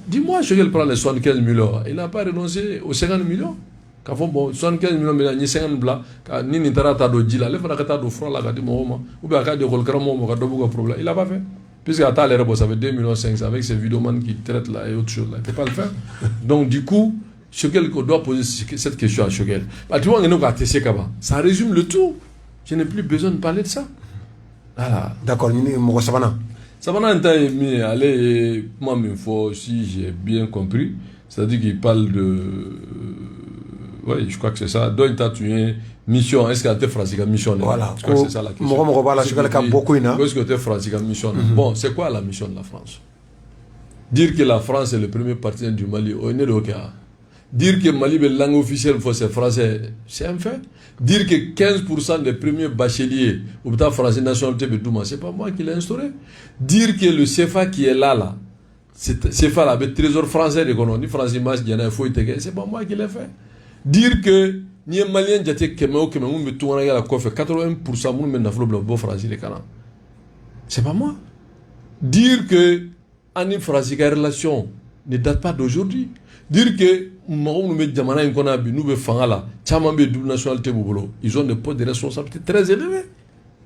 dis-moi, Choguel prend les 75 millions. Il n'a pas renoncé aux 50 millions. Quand bon, 75 millions, il y a 50 blancs. Il n'a pas fait. Puisque à ça fait 2,5 millions avec ces vidéomans qui traitent là et autre chose là. Il ne peut pas le faire. Donc du coup, Choguel doit poser cette question à Choguel. Ça résume le tout. Je n'ai plus besoin de parler de ça. Voilà. D'accord, Savana allez, moi, si j'ai bien compris, c'est-à-dire qu'il parle de. Oui, je crois que c'est ça. Donc, il t'a tué. Mission, est-ce que tu es français comme mission? Voilà. Je crois que c'est ça la question. Est-ce que tu es français comme mission? Bon, c'est quoi la mission de la France? Dire que la France est le premier partenaire du Mali, on est le cas. Dire que Mali est la langue officielle, c'est français, c'est un fait. Dire que 15% des premiers bacheliers au État français nationalité de Douma, c'est pas moi qui l'ai instauré. Dire que le CFA qui est là, CFA là, le trésor français de l'économie, français, c'est pas moi qui l'ai fait. Dire que ni un Malien qui a été kéméo, mais tout le monde a 80% de nos français les canards. C'est pas moi. Dire que Annie France, la relation ne date pas d'aujourd'hui. Dire que nous ils ont des postes de responsabilité très élevés.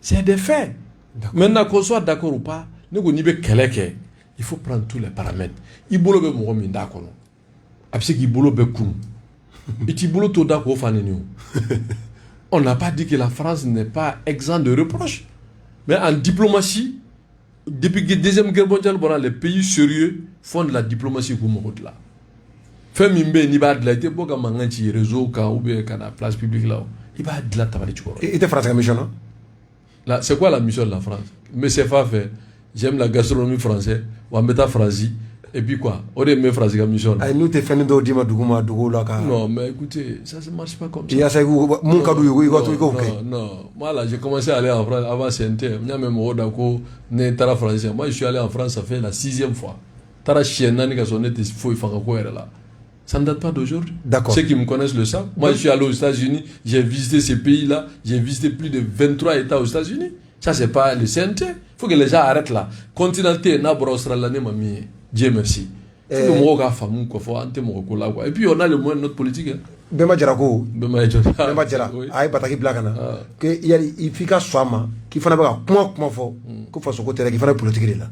C'est des faits. Maintenant qu'on soit d'accord ou pas, il faut prendre tous les paramètres. On n'a pas dit que la France n'est pas exempte de reproches. Mais en diplomatie, depuis la Deuxième Guerre mondiale, les pays sérieux font de la diplomatie là. fɛn min bɛ yen n'i b'a dilan i tɛ bɔ ka mankan ci réseau kan ou bien ka na place publique la i b'a dilan tabali jukɔrɔ. I tɛ France ka mission na. Là, c'est quoi la mission de la France? Mais c'est pas fait. J'aime la gastronomie française. On met ta France. Et puis quoi? On est mes phrases comme mission. Nous te faisons des dima duguma dugola ka. Non, mais écoutez, ça ne marche pas comme ça. Il y a ça mon cadeau non. Moi là, j'ai commencé à aller en France avant CNT. Il y a même au Dako, né tara français. Moi, je suis allé en France, ça fait la 6e fois. Tara chienne ni ka sonné te faut faire quoi là. Ça ne date pas d'aujourd'hui. D'accord. Ceux qui me connaissent le savent. Moi, je suis allé aux États-Unis, j'ai visité ces pays-là, j'ai visité plus de 23 États aux États-Unis. Ça, c'est pas le CNT. Il faut que les gens arrêtent là. Continenté, Nabra Australie, mamie. Dieu merci. Et puis on a le moyen de notre politique. Bema Jarako. Bema Jara. Aïe Bataki Blakana. Que il fika swama qui fana ba comment fo ko faso ko tere qui fana politique là.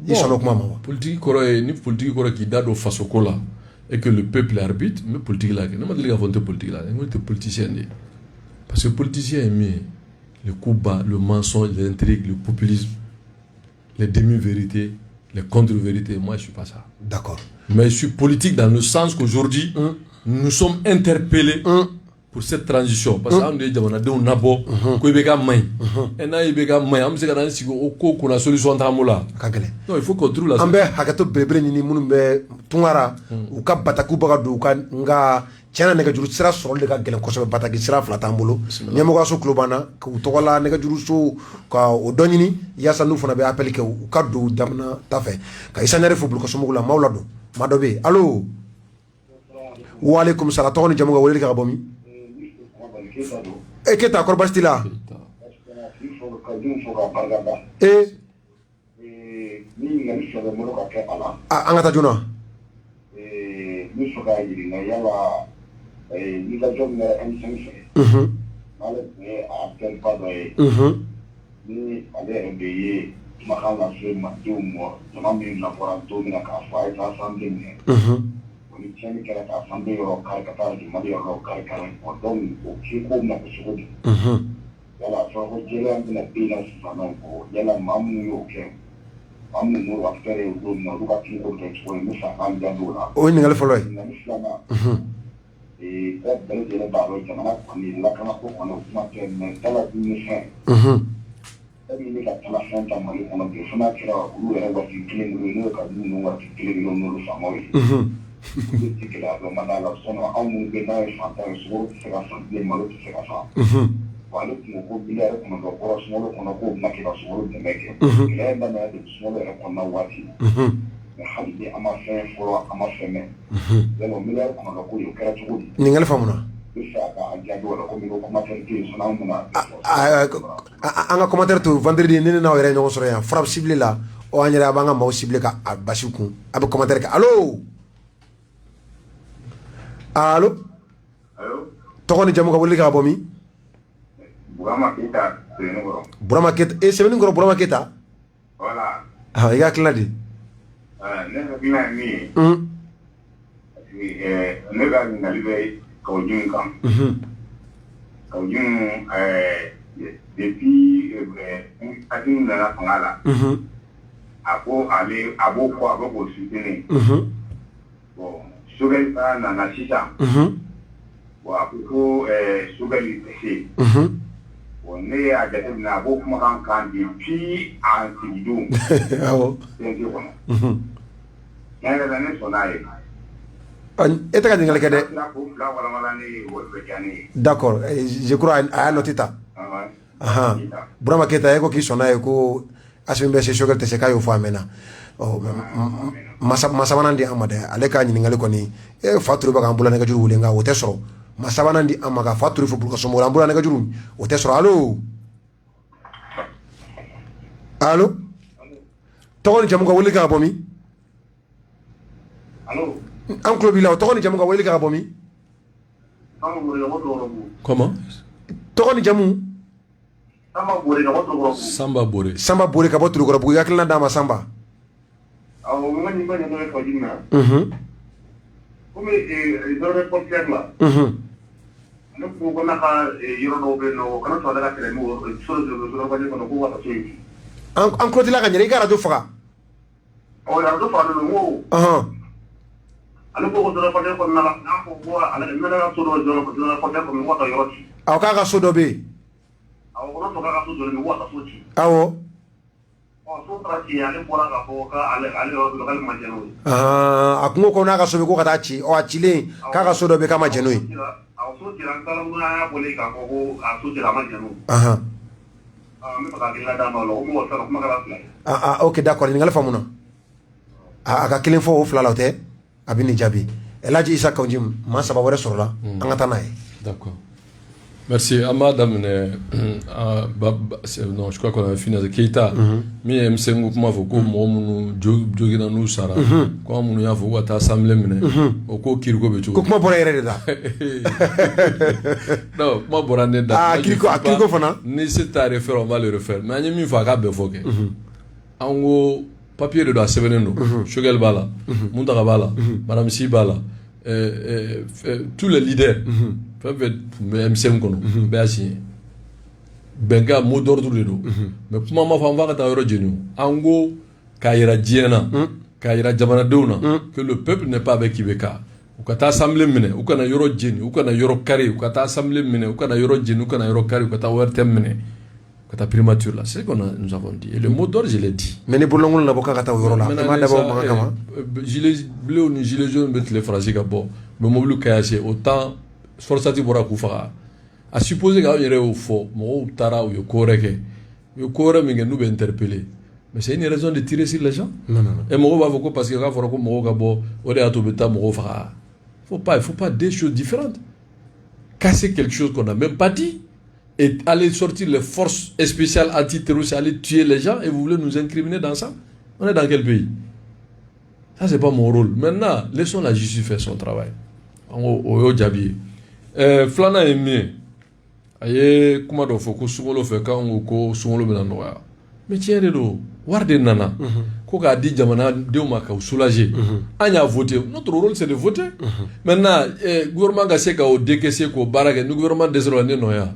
Il s'en occupe maman. Politique koroye ni politique koroye qui date au faso ko là et que le peuple arbitre mais politique là. Non mais les gars politique là. On est politicien parce que politicien aime le coup bas, le mensonge, l'intrigue, le populisme, les demi-vérités. Les contre-vérités, moi je ne suis pas ça. D'accord. Mais je suis politique dans le sens qu'aujourd'hui, nous sommes interpellés pour cette transition. Parce que nous avons dit qu'on a beau, qu'on a main. Et là, il y a main. On a dit qu'on a une solution. Non, il faut qu'on trouve la solution. Hakato bebre ni munumbe tungara uka bataku bagadu uka nga tiana nega juru sira sorol de ka gelen kosobe bataki sira flata ambolo nyamoga so klobana ko togola nega juru so ka odonyini yasa nu fona be appel ke uka do damna tafe ka isanere fubul ko somugula mawlado madobe allo wa alaikum salam to ni jamuga wali ka bomi e keta korbastila angata juna ni soga yiri na yala ni ka jom na M5 ale ne a tel pa ni ale de ye makala se ma do mo sama mi na pora to mi na ka fa ita sambe ni ni chemi kala ka sambe ro ka ka ta di ma ro ka ka ko don o ki ko na ko so di yala so ko jela na pina sa na ko yala mamu yo ke amu mo aftere do na do ka ki ko de ko ni sa kan ja do la o ni ngal foloy ko bele de ba ro jamana ko ni la kana ko no ma ke me tala ni se ni ka tala san ta mari ko no ke fana kira u era wa ki kile ni no ka ni no wa ki kile no no sa mo yi ki kila do mana la so no amu be na fa ta so se ka san de malo se ka sa wale ko bila ko no ko so no ko no ko na ki ba so de meke ile na na de so no ko na wati hadi ama fe foro ama feme lelo mila ko no ko yo kera chudi ni ngal famuna isa ka ajado ko mi ko ma tan ki so na muna anga commentaire to vendredi ni na were no so ya frappe cible la o anyara banga maw cible ka bashiku abe commentaire ka allo allo to ni jamu ka wuli ka bomi Burama Keita Senengoro. Burama Keita, Senengoro Burama Keita. Voilà. Ah, il y a cladi. Ne bina ni. Ne ga ni nalibe ko jun kam. Ko jun depuis atin na fangala. Abo ko sutene. Bon, sogal na sisa. Wa ko sogali tese. Ne a jate na bo kuma kan di pi an tigidu awo tenti kono yana da ne sonaye eta ka dingal kede na ko la wala wala ni wo be jani d'accord je crois a notita aha Burama Keita eko ki sonaye ko asimbe se shogal te se kayo famena o masabana ndi amade ale ka nyingal ko ni e faturu ba kan bulana ka juru wulenga wote soro masabana ndi amaga faturu fo burka somo rambula na ka juru wote soro allo togoni jamuga wuli ka bomi allo anklo bila togoni jamuga wuli ka bomi comment togoni jamu Samba Bore ka botulu ko bu yakilna dama Samba aw ngani bani no ko jinna comme dore portier la no ko na ka yoro no be no kana to daga tele mo so ko ni ko ko wata ci an ko tila ka nyere gara do faga o la do fa no mo ale ko zone reporter ko na na ko ko ale mena ga so do zone reporter ko mi wata yoroti aw ka so do be aw ko to ka so do mi wata so ci awo so trati ale bora ga ko ka ale do kal majeno akungo ko na ka so be ko ka ta ci o achile ka so do be ka majeno aw so ci ran kala na bole ka ko a so ci la majeno mi ka kila da ma lo mo sa ko ma kala ok d'accord ni ngala famuna aka kelen fo o flala te abini jabi elaji isa kawjim ma saba wore sorla anga tanaye d'accord merci Amadam non je crois qu'on a fini avec Keita mi msengu kuma fo ko mo munu jogina nu sara ko munu ya fo wata assemblée mine o ko kiriko be ko kuma bora yere da non kuma bora ne da kiriko fana ni c'est à refaire on va le refaire mais ani mi fa ka be fo ke ango papier de doit sevenendo Shogel bala Muntaka bala Madame Si bala tous les leaders peuvent MCM kono be signé benga mot d'ordre de do mais kuma ma fa va ta yoro jenu ango kayira diena kayira jamana dewna que le peuple n'est pas avec Ibeka ou kata assemblée mine ou kana yoro jeni ou kana yoro kari ou kata assemblée mine ou kana yoro jeni ou kana yoro kari ou kata wertem mine kata primature là c'est qu'on nous avons dit et le mot d'ordre je l'ai dit mais ne bolongol na boka kata yoro là ma d'abord ma kama gilet bleu ou gilet jaune bet les phrases ka bon mais mobile kayase autant forçati bora kufa a supposer que yere au faux mo tara ou yo koreke mi ngenu be interpeller mais c'est une raison de tirer sur les gens non et mo va voko parce que ka fora ko mo ka bo o de ato beta mo fa il faut pas deux choses différentes casser quelque chose qu'on n'a même pas dit et aller sortir les forces spéciales antiterroristes, aller tuer les gens et vous voulez nous incriminer dans ça. On est dans quel pays? Ça c'est pas mon rôle. Maintenant, laissons la justice faire son travail. On jabi. Flana est mieux. Aye kuma do foko sungolo fe ka ko sungolo bena noya. Mais tiens de do warde nana. Ko ka di jamana de ma ka soulager. Anya voter. Notre rôle c'est de voter. Maintenant, gouvernement ga se ka o décaisser ko baraka, nous gouvernement désolé noya.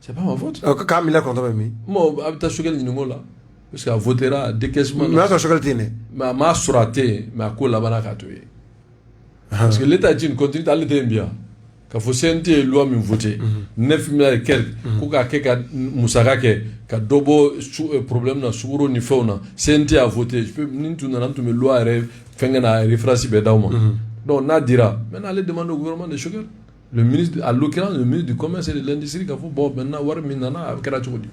C'est pas ma faute. Quand Mila compte même. Moi, habita Shogel ni ngola. Parce qu'elle votera décaissement. Mais ça Shogel tine. Ma suraté, ma ko la bana ka tuer. Parce que l'état dit continue d'aller bien. Ka fo CNT loi mi voter 9 milliards et quelques ko ka ke ka musaka ke ka dobo problème na suguro ni fauna CNT a voté je peux ni tout na tout me loi fengana référence be dawma donc na dira maintenant aller demander au gouvernement de Shogel. Le ministre, à l'occurrence, le ministre du Commerce et de l'Industrie, qui a fait bon, maintenant, voir Minana avec la Tchoudi.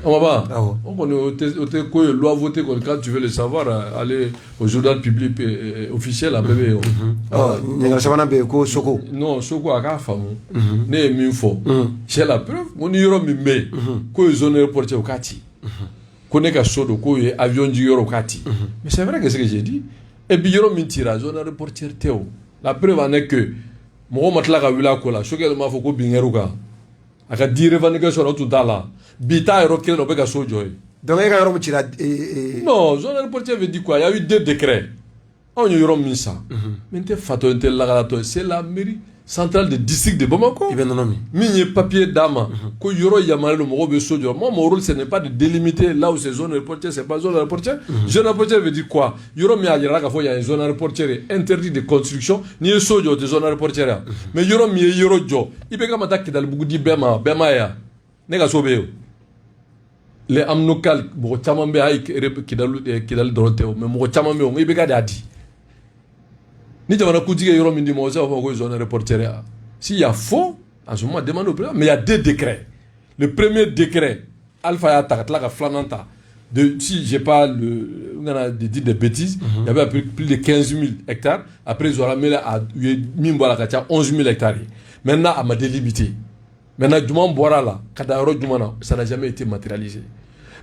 On va pas. On est loi votée quand tu veux le savoir, aller au journal public officiel à bébé. Non, Soko a qu'à faire. Né minfo. J'ai la preuve. On y aura mimé. Qu'on est zone reporter au Kati. Qu'on est qu'à sodo, qu'on est avion du Euro Kati. Mais c'est vrai que c'est ce que j'ai dit. Et puis, il y aura une tirage, zone reporter Théo. La preuve en est que. Mo matla ka wila ko la Shogel ma fo ko bingeru ka aka di revendication to dala bita ero kele no be ka so joy donc e ka yoro mutira non zone reporter veut dire quoi il y a eu 2 décrets on y yoro misa mente fato ente la to c'est la mairie centrale de district de Bamako mi papier dama ko yoro yamale no mo be so joy moi mon rôle ce n'est pas de délimiter là où ces zones reporter c'est pas zone reporter zone reporter veut dire quoi yoro mi ajira ka fo ya zone reporter interdit de construction ni so joy de zone reporter mais yoro mi yoro jo ibe ka mata kidal bugu di bema ya ne ga so be les amnokal bo chamambe ay kidal dorote mais mo chamambe o ibe ka dadi ni jamana kutige yoro mindi mo sa ko zone reporter s'il y a faux en ce moment demande au président mais il y a 2 décrets le premier décret alpha ya takatla ka flananta de si j'ai pas on a dit des bêtises il y avait plus de 15 000 hectares après ils ont ramené à mimbola ka 11 000 hectares maintenant à ma délimité maintenant djuma bora là kada yoro djuma ça n'a jamais été matérialisé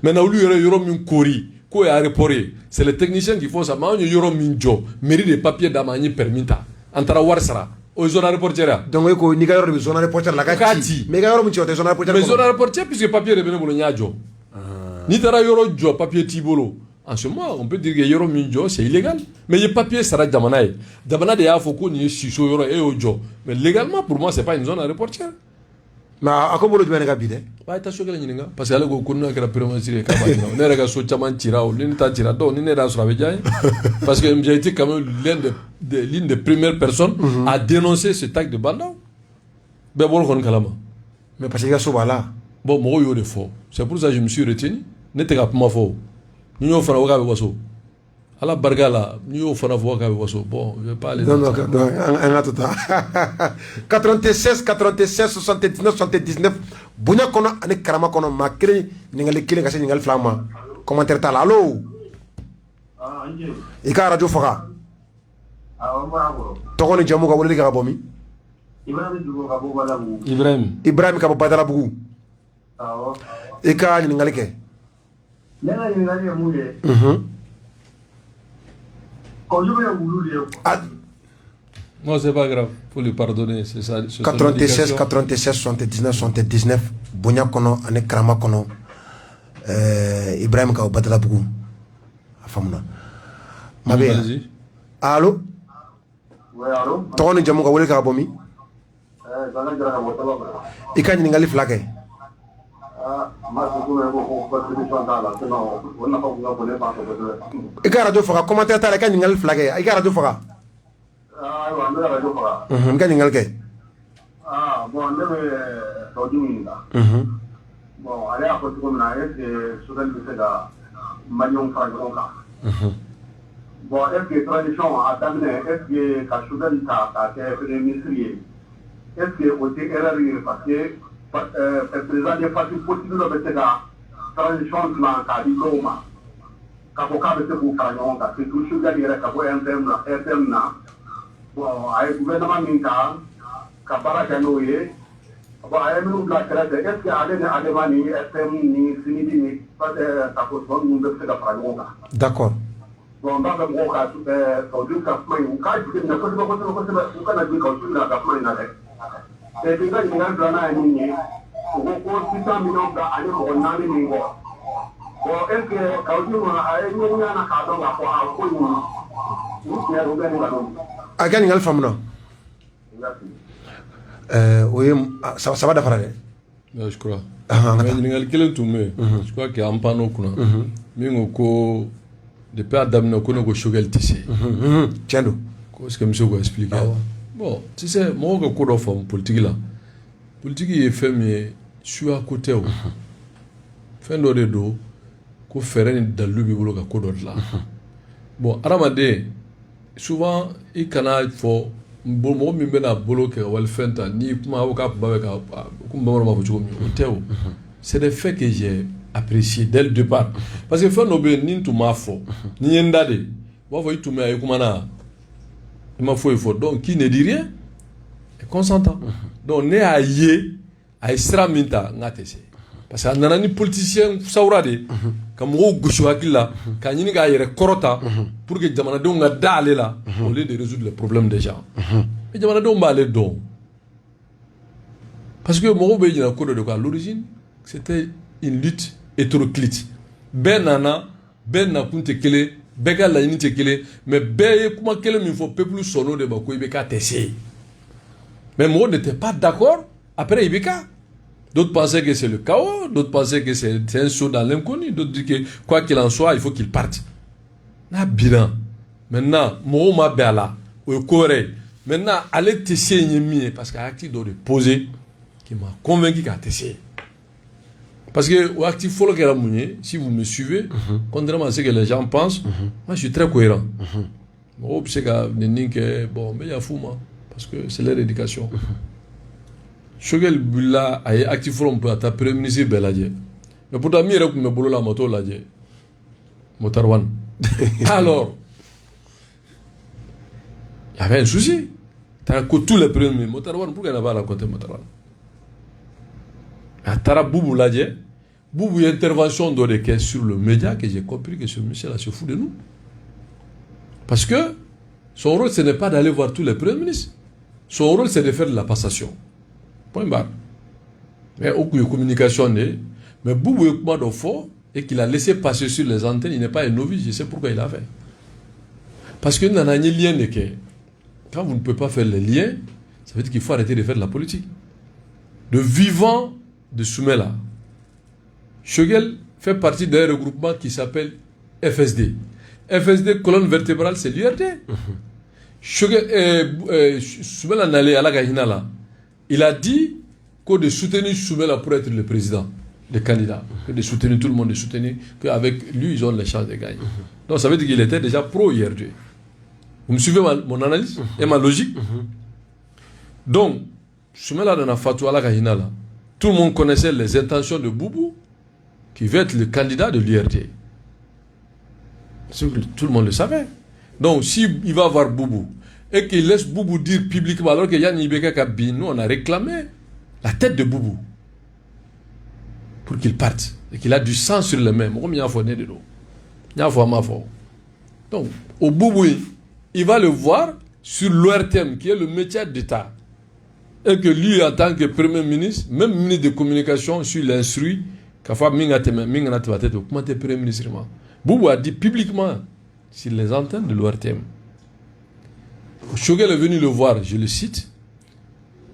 maintenant lui yoro min kori ko ya reporé c'est les techniciens qui font ça ma on yoro minjo mairie de papier d'amani permita antara warsara o zone reporter donc ko ni ga yoro zone reporter la kati mais ga yoro minjo te zone reporter mais zone reporter puisque papier de benebolo nyajo ni tara yoro jo papier tibolo en ce moment on peut dire que yoro minjo c'est illégal mais le papier sera jamana de ya foko ni siso yoro e ojo mais légalement pour moi c'est pas une zone reporter mais a ko bolo jumɛn ka bi dɛ ba ta Choguel ɲininka parce que ale ko ko n'a kɛra premier ministre ka ba ɲininka ne yɛrɛ ka so caman cira o ni ta cira donc ni ne yɛrɛ sɔrɔ a bɛ diya parce que j'ai été quand même l'une des premières personnes à dénoncer cet acte de banda bɛɛ bolo kɔni kalama mais parce que i ka so b'a la bon mɔgɔw y'o de fɔ c'est pour ça que je me suis retenu ne tɛ ka kuma fɔ ni y'o fana fɔ k'a bɛ waso ala barika la ni y'o fana fɔ k'a bɛ waso bon je vais pas aller non non an ka to tan 96 96 79 79 bonya kɔnɔ ani karama kɔnɔ maa kelen ɲininkali kelen ka se ɲininkali fila ma commentaire t'a la allo i ka radio faga tɔgɔ ni jamu ka weleli kɛ ka bɔ min Ibrahim ka bɔ Badalabugu i ka ɲininkali kɛ ne ka ɲininkali ye mun ye Kɔjugu ye wulu de ye non c'est pas grave faut lui pardonner c'est ça 96 96 79 79 bonya kɔnɔ ani karama kɔnɔ Ibrahim ka bɔ Badalabugu a faamuna ma bɛ yan allo tɔgɔ ni jamu ka weleli kɛ ka bɔ min i ka ɲininkali fila kɛ i ka radio faga commentaire t'a la i ka ɲininkali fila kɛ i ka radio faga n ka ɲininkali kɛ bon ne bɛ Kɔjugu ɲininka bon ale y'a fɔ cogo min na est-ce que Choguel bɛ se ka maliyɛnw fara ɲɔgɔn kan bon est-ce que transition a daminɛ est-ce que ka Choguel ta k'a kɛ premier ministre ye est-ce que o tɛ erreur ye parce que président des partis politiques dɔ bɛ se ka transition dilan k'a di dɔw ma k'a fɔ k'a bɛ se k'u fara ɲɔgɔn kan surtout Choguel yɛrɛ ka bɔ RPM na bon a ye gouvernement min ta ka baara kɛ n'o ye bon a ye minnu bila kɛrɛfɛ est-ce que ale ni Adama ni RPM ni Sinidi ni Sakɔtɔ ninnu bɛ se ka fara ɲɔgɔn kan d'accord bon n b'a fɛ mɔgɔw ka Kɔjugu ka kuma in u k'a jateminɛ kosɛbɛ kosɛbɛ u kana jigin Kɔjugu na ka kuma in na dɛ et puis n ka ɲininkali filanan ye min ye u ko ko 600 millions bila ani mɔgɔ 4 min kɔ bon est-ce que Kɔjugu a ye ɲɛɲini na k'a dɔn k'a fɔ a ko in u tiɲɛ u bɛ nin ka dɔn a ka ɲininkali faamuna o ye saba dafara dɛ je crois mais ɲininkali kelen tun bɛ yen je crois que an panna o kunna min ko ko depuis a daminɛ ko ne ko Choguel tɛ se tiɲɛ don ko est-ce que n bɛ se k'o expliquer bon tu sais mɔgɔw ka ko dɔ faamu politique la politique ye fɛn min ye suya ko tɛ o fɛn dɔ de don ko fɛɛrɛ ni dalilu b'i bolo ka ko dɔ dilan bon adamaden souvent i kana fɔ mɔgɔ min bɛna bolo kɛ ka walifɛn ta n'i kuma aw k'a kunba bɛ ka komi bamananw b'a fɔ cogo min o tɛ o c'est des faits que j'ai apprécié dès le départ parce que fɛn dɔ bɛ yen ni n tun m'a fɔ ni n ye n da de u b'a fɔ i tun bɛ yan i kumana i ma foyi fɔ donc qui ne dit rien est consentant donc ne y'a ye a ye sira min ta n k'a tɛ se parce que a nana ni politicien sawura de ka mɔgɔw gosi hakili la k'a ɲini k'a yɛrɛ kɔrɔta pour que jamanadenw ka da ale la au lieu de résoudre les problèmes des gens mais jamanadenw b'ale dɔn parce que mɔgɔw bɛ ɲinɛ ko dɔ de kan à l'origine c'était une lutte hétéroclite bɛɛ nana bɛɛ nakun tɛ kelen bɛɛ ka laɲini tɛ kelen mais bɛɛ ye kuma kelen min fɔ peuple sɔnn'o de ma ko IBK tɛ se mais mɔgɔw n'étaient pas d'accord après IBK. D'autres pensaient que c'est le chaos, d'autres pensaient que c'est un saut dans l'inconnu, d'autres disent que quoi qu'il en soit, il faut qu'il parte. N'a bilan. Maintenant, Mouma Béala, au Corée, maintenant, allez tester une parce qu'il y a un acte de poser qui m'a convaincu qu'à tester. Parce que, au actif, faut que la mounier, si vous me suivez, contrairement à ce que les gens pensent, moi je suis très cohérent. Bon, c'est que, bon, mais il y a fou, moi, parce que c'est leur éducation. Choguel Bula a ye acte fɔlɔ min peut taa premier ministre bɛɛ lajɛ mais pourtant min yɛrɛ tun bɛ bolo la a ma t'o lajɛ Motar Wane alors il y avait un souci taara ko tous les premiers ministres Motar Wane pourquoi il n'a pas raconté Motar Wane a taara Boubou lajɛ Boubou y a intervention dɔ de kɛ sur le média que j'ai compris que ce monsieur là se fout de nous parce que son rôle ce n'est pas d'aller voir tous les premiers ministres son rôle c'est de faire de la passation. Point barre. Mais aucune communication n'est. Mais Boubou est comment fort et qu'il a laissé passer sur les antennes, il n'est pas un novice, je sais pourquoi il a fait. Parce que dans un lien quand vous ne pouvez pas faire les liens, ça veut dire qu'il faut arrêter de faire de la politique. de vivant de Soumela. Choguel fait partie d'un regroupement qui s'appelle FSD. FSD, colonne vertébrale, c'est l'URD. Soumela Nalé à la Gahinala, il a dit que de soutenir Soumela pour être le président, le candidat, que de soutenir tout le monde, de soutenir qu'avec lui, ils ont les chances de gagner. Donc ça veut dire qu'il était déjà pro-IRD. Vous me suivez mon analyse et ma logique? Donc, Soumela Nana Fatou à la Gahinala, tout le monde connaissait les intentions de Boubou, qui veut être le candidat de l'URD. Tout le monde le savait. Donc, s'il va voir Boubou et qu'il laisse Boubou dire publiquement, alors que Yann Ibeka Kabi, nous on a réclamé la tête de Boubou pour qu'il parte et qu'il a du sang sur les mains. Donc, au Boubou, il va le voir sur l'ORTM, qui est le métier d'État. Et que lui, en tant que Premier ministre, même ministre de communication, sur l'instruit, Boubou a dit publiquement sur les antennes de l'ORTM. Choguel est venu le voir, je le cite,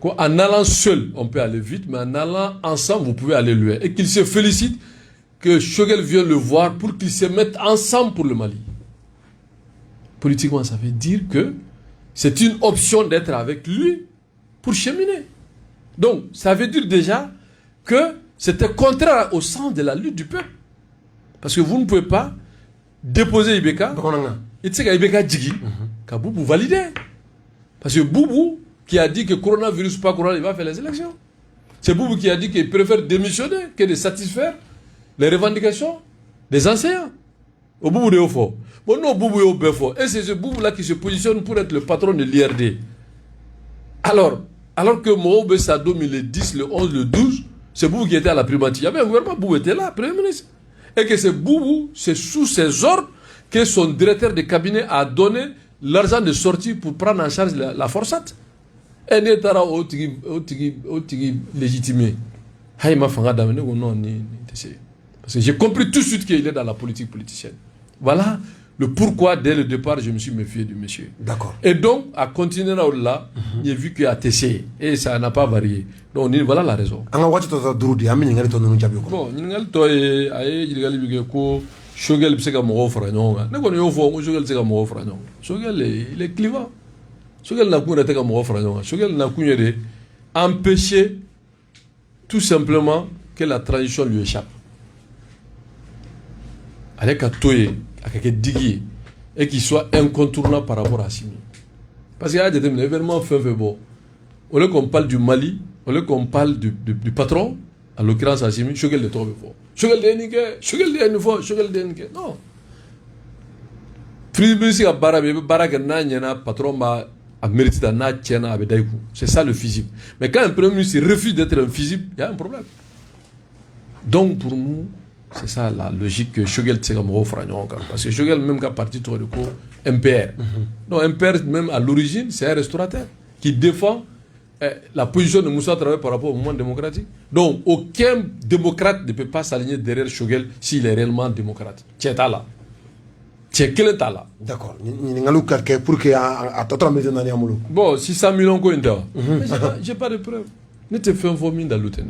qu'en allant seul, on peut aller vite, mais en allant ensemble, vous pouvez aller loin. Et qu'il se félicite que Choguel vienne le voir pour qu'ils se mettent ensemble pour le Mali. Politiquement, ça veut dire que c'est une option d'être avec lui pour cheminer. Donc, ça veut dire déjà que c'était contraire au sens de la lutte du peuple. Parce que vous ne pouvez pas déposer Ibeka, et tu sais qu'Ibeka Djigi, qu'à Boubou valider. Parce que Boubou, qui a dit que coronavirus, pas corona, il va faire les élections. C'est Boubou qui a dit qu'il préfère démissionner que de satisfaire les revendications des enseignants. Au Boubou de Ofo. Bon, non, Boubou est au Befo. Et c'est ce Boubou-là qui se positionne pour être le patron de l'IRD. Alors que Mohamed Sadoum, le 10, le 11, le 12, c'est Boubou qui était à la primature. Il y avait un gouvernement, Boubou était là, Premier ministre. Et que c'est Boubou, c'est sous ses ordres que son directeur de cabinet a donné l'argent de sortie pour prendre en charge la forçate. Et n'est pas légitimé. Parce que j'ai compris tout de suite qu'il est dans la politique politicienne. Voilà le pourquoi, dès le départ, je me suis méfié du monsieur. D'accord. Et donc, à continuer là, j'ai vu qu'il a TC. Et ça n'a pas varié. Donc, voilà la raison. Bon, Choguel il est clivant. Choguel n'a pas empêché tout simplement que la transition lui échappe. Avec un toye, avec un diguier, et qu'il soit incontournable par rapport à Simi. Parce qu'il y a des événements fait bon. Au lieu qu'on parle du Mali, au lieu qu'on parle du patron, en l'occurrence Assimi, Choguel de trouve fort. Choguel de Nike, Choguel de Nike, Choguel de Nike. Non. Fribisi a baraka na patron ma a mérité na tiena abedaiku. C'est ça le physique. Mais quand un premier ministre refuse d'être un physique, il y a un problème. Donc pour nous, c'est ça la logique que Choguel tsega mo fragnon parce que Choguel même quand parti tout de coup MPR. Donc MPR même à l'origine, c'est un restaurateur qui défend la position de Moussa Traoré par rapport au mouvement démocratique. Donc, aucun démocrate ne peut pas s'aligner derrière Choguel s'il est réellement démocrate. Tiens, t'as là. Tiens, quel est là? D'accord. Bon, 600 millions quoi, mais j'ai pas de preuve. Ne te fais un faux mine dans l'autre.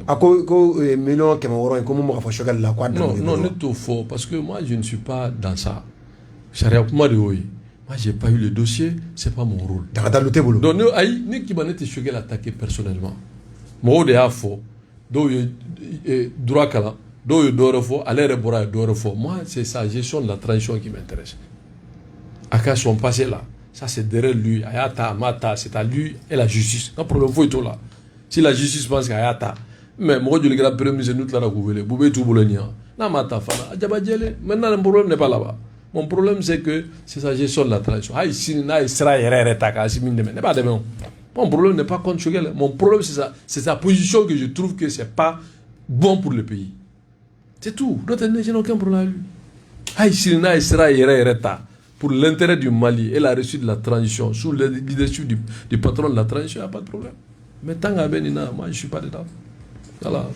Non, ne te faux. Parce que moi, je ne suis pas dans ça. Moi, j'ai pas eu le dossier, c'est pas mon rôle. Donc, nous, ni qui m'a été choqué l'attaquer personnellement. Moi, de a faux. Donc, droit kala. Donc, d'or faux. Aller rebora d'or faux. Moi, c'est sa gestion de la transition qui m'intéresse. Aka son passé là. Ça, c'est derrière lui. Ayata, mata, c'est à lui et la justice. Non problème, faut tout là. Si la justice pense qu'ayata, mais moi, je le grave premier ministre, nous te la recouvrir. Boubé tout bologna. Non, mata, fala. Adjabadjele. Maintenant, le problème n'est pas là-bas. Mon problème, c'est que c'est sa gestion de la transition. Mon problème n'est pas contre Choguel. Mon problème, c'est sa position que je trouve que ce n'est pas bon pour le pays. C'est tout. D'autres, je n'ai aucun problème avec lui. Pour l'intérêt du Mali et la réussite de la transition, sous le leadership du patron de la transition, il n'y a pas de problème. Mais tant que Benina, moi, je ne suis pas dedans. Voilà.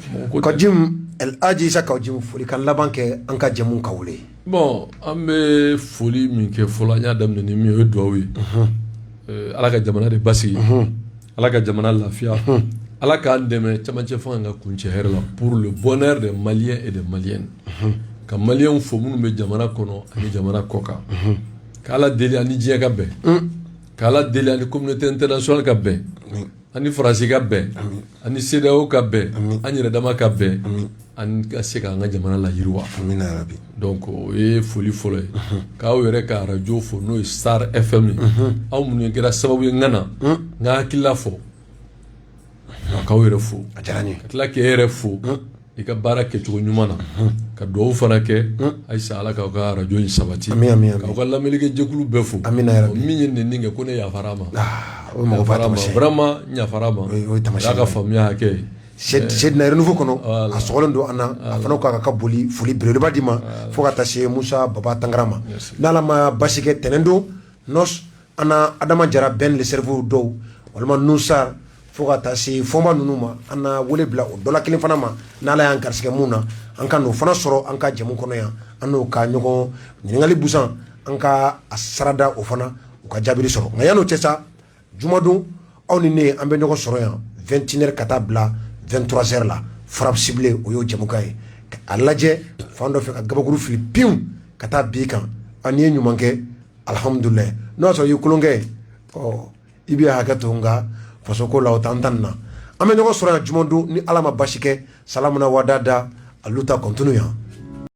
Bon, on me folie minke folanya dam ne mi e do wi. Ala ka jamana de basi. Ala ka jamana lafiya. ala k'an dɛmɛ camancɛ fanga ka kuncɛ hɛrɛ la pour le bonheur des Maliens et des Maliennes ka Maliens fo minnu bɛ jamana kɔnɔ ani jamana kɔ kan k'ala deli ani diɲɛ ka bɛn k'ala deli ani communauté internationale ka bɛn ani faransi ka bɛn ani CEDEAO ka bɛn an yɛrɛ dama ka bɛn ani ka se k'an ka jamana layiriwa donc o ye foli fɔlɔ ye k'aw yɛrɛ ka radio fo n'o ye Star FM ye aw minnu kɛra sababu ye n ka na n ka hakilila fɔ k'aw yɛrɛ fo ka tila k'e yɛrɛ fo i ka baara kɛcogo ɲuman na ka dugawu fana kɛ ayisa ala k'aw ka radio in sabati k'aw ka lamɛnnikɛ jɛkulu bɛɛ fo min ye nin kɛ ko ne yafara ma vraiment yafara ma y'a ka faamuya hakɛ ye Seydina Renouveau kɔnɔ a sɔgɔlen don an na a fana k'a ka boli foli belebeleba di ma fo ka taa se Musa Baba Tangara ma n'ala ma basi kɛ tɛnɛn don Nos an na Adama Jara Ben le cerveau dɔw walima Nusar fo ka taa se fɔnba ninnu ma an na wele bila o dɔ la kelen fana ma n'ala y'an garisɛgɛ mun na an ka n'o fana sɔrɔ an ka jɛmu kɔnɔ yan an n'o ka ɲɔgɔn ɲininkali busan an ka a sarada o fana u ka jaabili sɔrɔ nka yan'o cɛ sa jumadon aw ni ne an bɛ ɲɔgɔn sɔrɔ yan 21h ka taa bila 23h la frappe ciblée o y'o jɛmukan ye a lajɛ fan dɔ fɛ ka gabakuru fili piw ka taa bi kan an ye ɲuman kɛ alhamdulilayi n'o y'a sɔrɔ i ye kolon kɛ i bɛ hakɛ to nka faso ko la o t'an tan na an bɛ ɲɔgɔn sɔrɔ yan jumadon ni ala ma basi kɛ salamuna wadada aluta kɔntinu yan